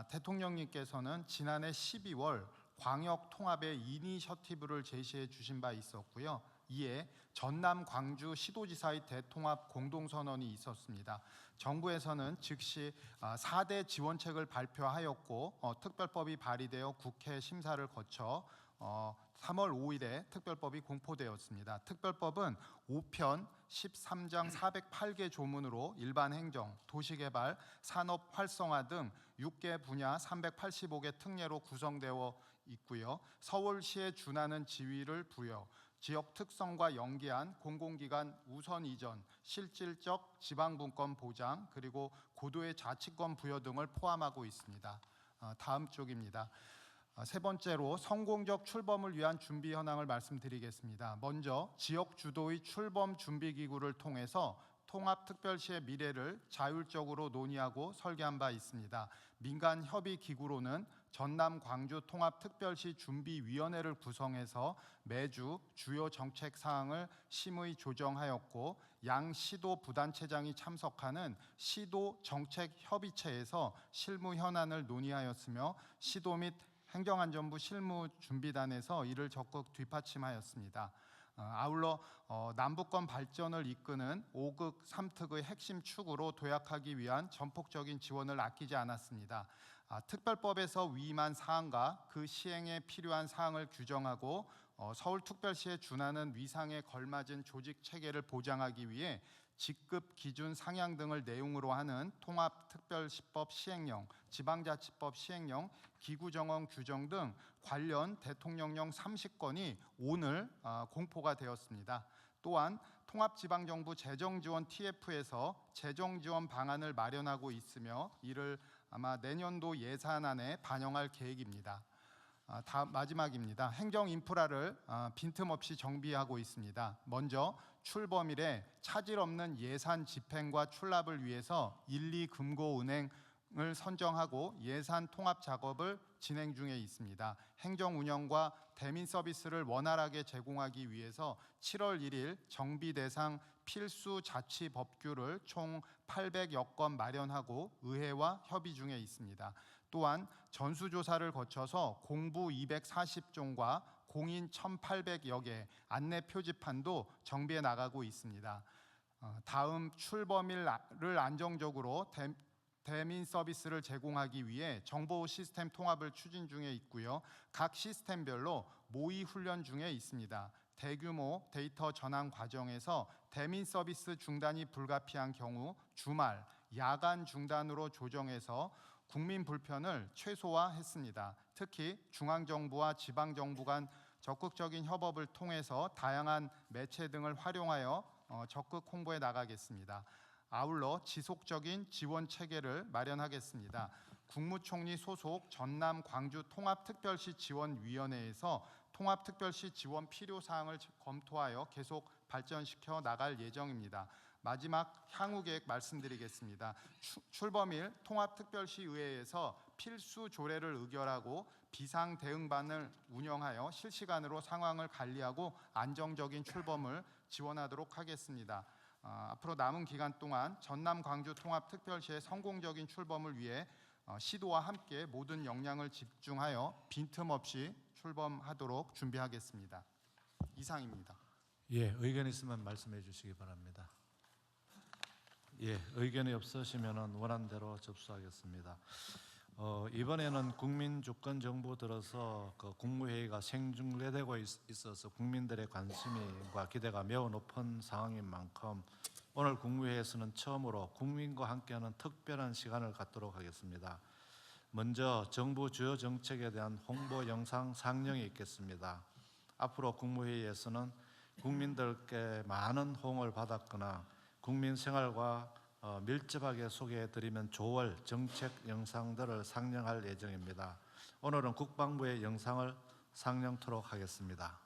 대통령님께서는 지난해 12월 광역 통합의 이니셔티브를 제시해 주신 바 있었고요. 이에 전남 광주 시도지사의 대통합 공동선언이 있었습니다. 정부에서는 즉시 4대 지원책을 발표하였고 특별법이 발의되어 국회 심사를 거쳐 3월 5일에 특별법이 공포되었습니다. 특별법은 5편 13장 408개 조문으로 일반 행정, 도시개발, 산업 활성화 등 6개 분야 385개 특례로 구성되어 있고요. 서울시에 준하는 지위를 부여, 지역 특성과 연계한 공공기관 우선 이전, 실질적 지방분권 보장, 그리고 고도의 자치권 부여 등을 포함하고 있습니다. 다음 쪽입니다. 세 번째로 성공적 출범을 위한 준비 현황을 말씀드리겠습니다. 먼저 지역 주도의 출범 준비기구를 통해서 통합특별시의 미래를 자율적으로 논의하고 설계한 바 있습니다. 민간 협의 기구로는 전남 광주 통합특별시 준비위원회를 구성해서 매주 주요 정책 사항을 심의 조정하였고 양 시도 부단체장이 참석하는 시도 정책 협의체에서 실무 현안을 논의하였으며 시도 및 행정안전부 실무준비단에서 이를 적극 뒷받침하였습니다. 아울러 남북권 발전을 이끄는 5극 3특의 핵심 축으로 도약하기 위한 전폭적인 지원을 아끼지 않았습니다. 특별법에서 위임한 사항과 그 시행에 필요한 사항을 규정하고 서울특별시에 준하는 위상에 걸맞은 조직 체계를 보장하기 위해 직급 기준 상향 등을 내용으로 하는 통합특별시법 시행령, 지방자치법 시행령, 기구정원 규정 등 관련 대통령령 30건이 오늘 공포가 되었습니다. 또한 통합지방정부 재정지원 TF에서 재정지원 방안을 마련하고 있으며 이를 아마 내년도 예산안에 반영할 계획입니다. 마지막입니다. 행정 인프라를 빈틈없이 정비하고 있습니다. 먼저 출범일에 차질 없는 예산 집행과 출납을 위해서 1, 2 금고은행 을 선정하고 예산 통합 작업을 진행 중에 있습니다. 행정 운영과 대민 서비스를 원활하게 제공하기 위해서 7월 1일 정비 대상 필수 자치 법규를 총 800여 건 마련하고 의회와 협의 중에 있습니다. 또한 전수조사를 거쳐서 공부 240종과 공인 1,800여 개 안내 표지판도 정비해 나가고 있습니다. 다음 출범일을 안정적으로 대민 서비스를 제공하기 위해 정보 시스템 통합을 추진 중에 있고요. 각 시스템별로 모의 훈련 중에 있습니다. 대규모 데이터 전환 과정에서 대민 서비스 중단이 불가피한 경우 주말, 야간 중단으로 조정해서 국민 불편을 최소화했습니다. 특히 중앙정부와 지방정부 간 적극적인 협업을 통해서 다양한 매체 등을 활용하여 적극 홍보해 나가겠습니다. 아울러 지속적인 지원 체계를 마련하겠습니다. 국무총리 소속 전남 광주 통합특별시 지원위원회에서 통합특별시 지원 필요 사항을 검토하여 계속 발전시켜 나갈 예정입니다. 마지막 향후 계획 말씀드리겠습니다. 출범일 통합특별시 의회에서 필수 조례를 의결하고 비상 대응반을 운영하여 실시간으로 상황을 관리하고 안정적인 출범을 지원하도록 하겠습니다. 앞으로 남은 기간 동안 전남 광주 통합특별시의 성공적인 출범을 위해 시도와 함께 모든 역량을 집중하여 빈틈없이 출범하도록 준비하겠습니다. 이상입니다. 예, 의견 있으면 말씀해 주시기 바랍니다. 예, 의견이 없으시면 원안대로 접수하겠습니다. 이번에는 국민 주권 정부 들어서 국무회의가 생중계되고 있어서 국민들의 관심과 기대가 매우 높은 상황인 만큼 오늘 국무회의에서는 처음으로 국민과 함께하는 특별한 시간을 갖도록 하겠습니다. 먼저 정부 주요 정책에 대한 홍보 영상 상영이 있겠습니다. 앞으로 국무회의에서는 국민들께 많은 호응을 받았거나 국민 생활과 밀접하게 소개해드리면 좋을 정책 영상들을 상영할 예정입니다. 오늘은 국방부의 영상을 상영토록 하겠습니다.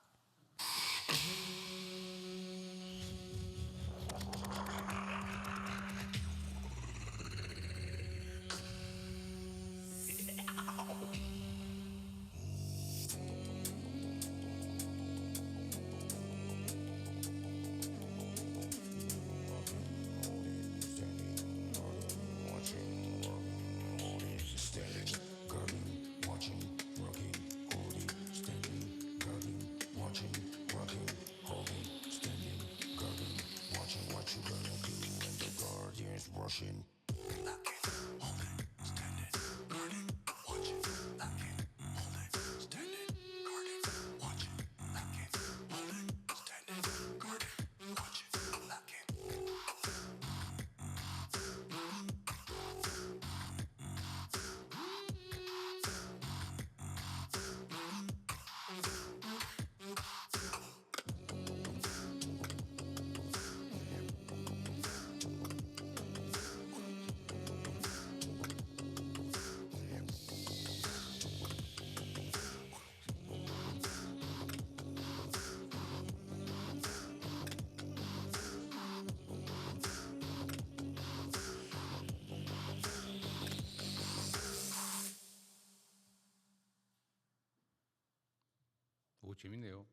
오, 재밌네요.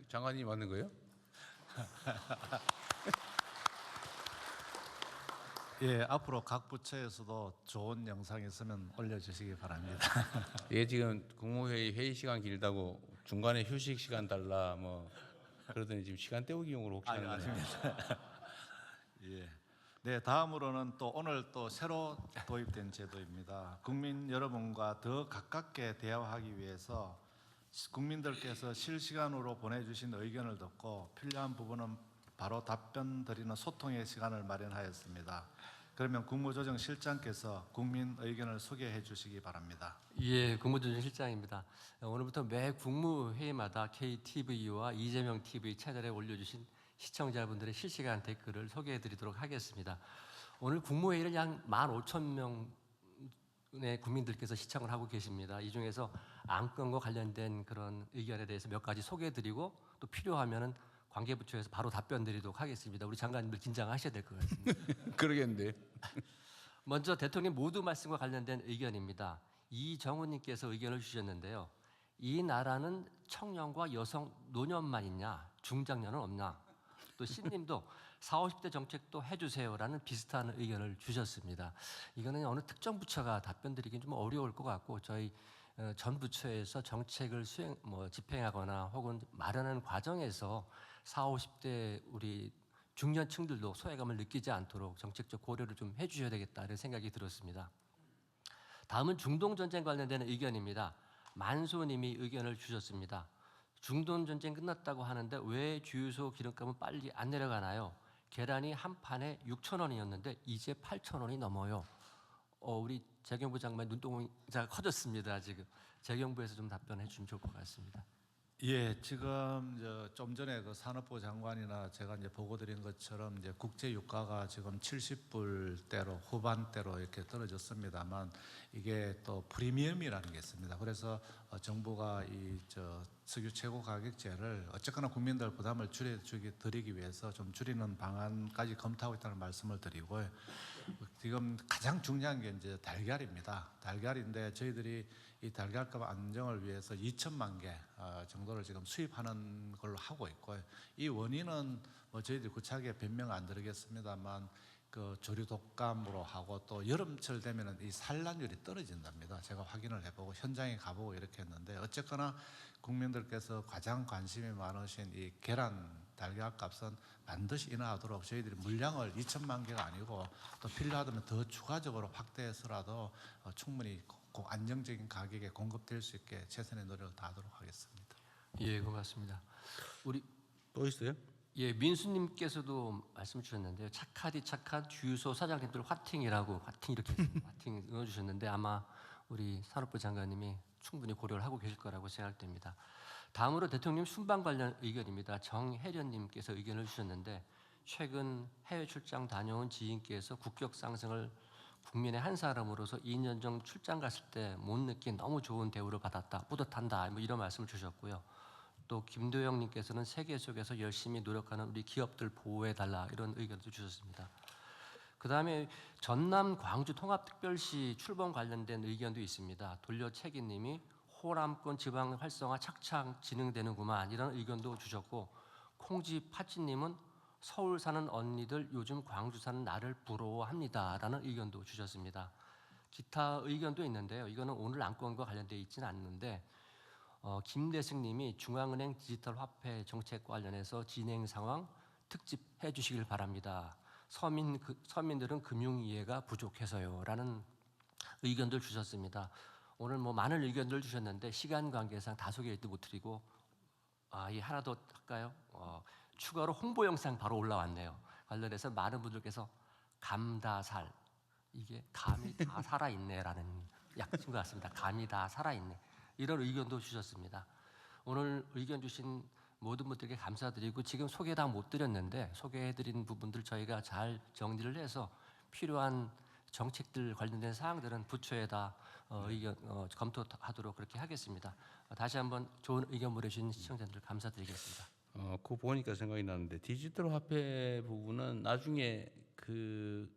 장관님 맞는 거예요? 예, 앞으로 각 부처에서도 좋은 영상이 있으면 올려주시기 바랍니다. 예, 지금 국무회의 회의 시간 길다고 중간에 휴식 시간 달라 뭐 그러더니 지금 시간 때우기용으로 혹시 하는 거예요? 아닙니다. 예. 네, 다음으로는 또 오늘 또 새로 도입된 제도입니다. 국민 여러분과 더 가깝게 대화하기 위해서 국민들께서 실시간으로 보내주신 의견을 듣고 필요한 부분은 바로 답변 드리는 소통의 시간을 마련하였습니다. 그러면 국무조정실장께서 국민 의견을 소개해 주시기 바랍니다. 예, 국무조정실장입니다. 오늘부터 매 국무회의마다 KTV와 이재명 TV 채널에 올려주신 시청자분들의 실시간 댓글을 소개해 드리도록 하겠습니다. 오늘 국무회의를 약 15,000명의 국민들께서 시청을 하고 계십니다. 이 중에서 안건과 관련된 그런 의견에 대해서 몇 가지 소개해 드리고 또 필요하면은 관계부처에서 바로 답변 드리도록 하겠습니다. 우리 장관님들 긴장하셔야 될 것 같습니다. 그러겠는데. 먼저 대통령 모두 말씀과 관련된 의견입니다. 이정훈님께서 의견을 주셨는데요. 이 나라는 청년과 여성 노년만 있냐? 중장년은 없냐? 또 신님도 40, 50대 정책도 해주세요라는 비슷한 의견을 주셨습니다. 이거는 어느 특정 부처가 답변드리긴 좀 어려울 것 같고 저희 전 부처에서 정책을 집행하거나 혹은 마련하는 과정에서 40, 50대 우리 중년층들도 소외감을 느끼지 않도록 정책적 고려를 좀 해주셔야 되겠다는 생각이 들었습니다. 다음은 중동 전쟁 관련된 의견입니다. 만소님이 의견을 주셨습니다. 중동 전쟁 끝났다고 하는데 왜 주유소 기름값은 빨리 안 내려가나요? 계란이 한 판에 6,000원이었는데 이제 8,000원이 넘어요. 우리 재경부 장관 눈동자가 커졌습니다. 지금 재경부에서 좀 답변해 주시면 좋을 것 같습니다. 예, 지금 좀 전에 그 산업부 장관이나 제가 이제 보고드린 것처럼 이제 국제 유가가 지금 70불대로 후반대로 이렇게 떨어졌습니다만 이게 또 프리미엄이라는 게 있습니다. 그래서 정부가 이 석유 최고 가격제를 어쨌거나 국민들 부담을 드리기 위해서 좀 줄이는 방안까지 검토하고 있다는 말씀을 드리고요. 지금 가장 중요한 게 이제 달걀입니다. 달걀인데 저희들이 이 달걀값 안정을 위해서 2천만 개 정도를 지금 수입하는 걸로 하고 있고요. 이 원인은 뭐 저희들이 구차하게 변명 안 드리겠습니다만 그 조류 독감으로 하고 또 여름철 되면은 이 산란율이 떨어진답니다. 제가 확인을 해보고 현장에 가보고 이렇게 했는데 어쨌거나 국민들께서 가장 관심이 많으신 이 계란 달걀 값은 반드시 인하하도록 저희들이 물량을 2천만 개가 아니고 또 필요하다면 더 추가적으로 확대해서라도 충분히 안정적인 가격에 공급될 수 있게 최선의 노력을 다하도록 하겠습니다. 예, 고맙습니다. 우리 또 있어요? 예, 민수님께서도 말씀 주셨는데요. 착하디 착한 주유소 사장님들 화팅이라고 화팅 이렇게 화팅 넣어주셨는데 아마 우리 산업부 장관님이 충분히 고려를 하고 계실 거라고 생각됩니다. 다음으로 대통령 순방 관련 의견입니다. 정혜련님께서 의견을 주셨는데 최근 해외 출장 다녀온 지인께서 국격 상승을 국민의 한 사람으로서 2년 전 출장 갔을 때 못 느낀 너무 좋은 대우를 받았다, 뿌듯한다, 뭐 이런 말씀을 주셨고요. 또 김도영님께서는 세계 속에서 열심히 노력하는 우리 기업들 보호해달라 이런 의견도 주셨습니다. 그 다음에 전남 광주 통합특별시 출범 관련된 의견도 있습니다. 돌려채기님이 호남권 지방 활성화 착착 진행되는구만 이런 의견도 주셨고 콩지파찌님은 서울 사는 언니들 요즘 광주 사는 나를 부러워합니다라는 의견도 주셨습니다. 기타 의견도 있는데요. 이거는 오늘 안건과 관련되어 있지는 않는데 김대승님이 중앙은행 디지털 화폐 정책 관련해서 진행 상황 특집해 주시길 바랍니다. 서민들은 금융 이해가 부족해서요라는 의견들 주셨습니다. 오늘 뭐 많은 의견들 주셨는데 시간 관계상 다 소개를 못 드리고 이 하나 더 할까요? 추가로 홍보 영상 바로 올라왔네요. 관련해서 많은 분들께서 감다살 이게 감이 다 살아있네라는 약칭 것 같습니다. 감이 다 살아있네 이런 의견도 주셨습니다. 오늘 의견 주신 모든 분들께 감사드리고 지금 소개 다 못 드렸는데 소개해드린 부분들 저희가 잘 정리를 해서 필요한 정책들 관련된 사항들은 부처에다 의견 검토하도록 그렇게 하겠습니다. 다시 한번 좋은 의견 보내주신 시청자들 감사드리겠습니다. 그거 보니까 생각이 나는데 디지털 화폐 부분은 나중에 그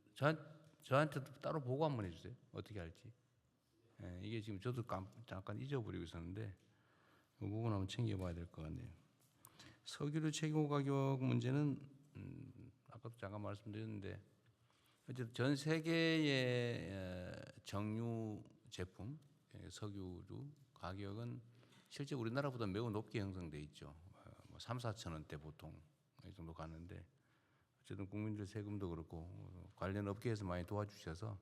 저한테도 따로 보고 한번 해주세요. 어떻게 할지. 예, 이게 지금 저도 잠깐 잊어버리고 있었는데 이 부분 한번 챙겨봐야 될 것 같네요. 석유류 최고 가격 문제는 아까도 잠깐 말씀드렸는데 어쨌든 전 세계의 정유 제품 석유류 가격은 실제 우리나라보다 매우 높게 형성돼 있죠. 3, 4천 원대 보통 이 정도 가는데 어쨌든 국민들 세금도 그렇고 관련 업계에서 많이 도와주셔서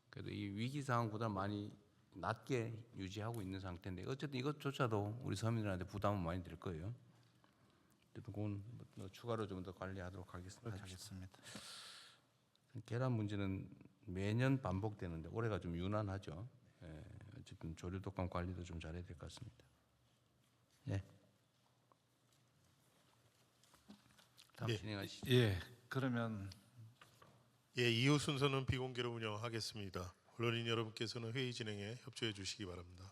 그래도 이 위기 상황보다 많이 낮게 유지하고 있는 상태인데 어쨌든 이것조차도 우리 서민들한테 부담은 많이 될 거예요. 어쨌든 그건 추가로 좀 더 관리하도록 하겠습니다. 계란 문제는 매년 반복되는데 올해가 좀 유난하죠. 예, 어쨌든 조류 독감 관리도 좀 잘해야 될 것 같습니다. 예. 다음 진행하시죠. 예, 그러면 이후 순서는 비공개로 운영하겠습니다. 언론인 여러분께서는 회의 진행에 협조해 주시기 바랍니다.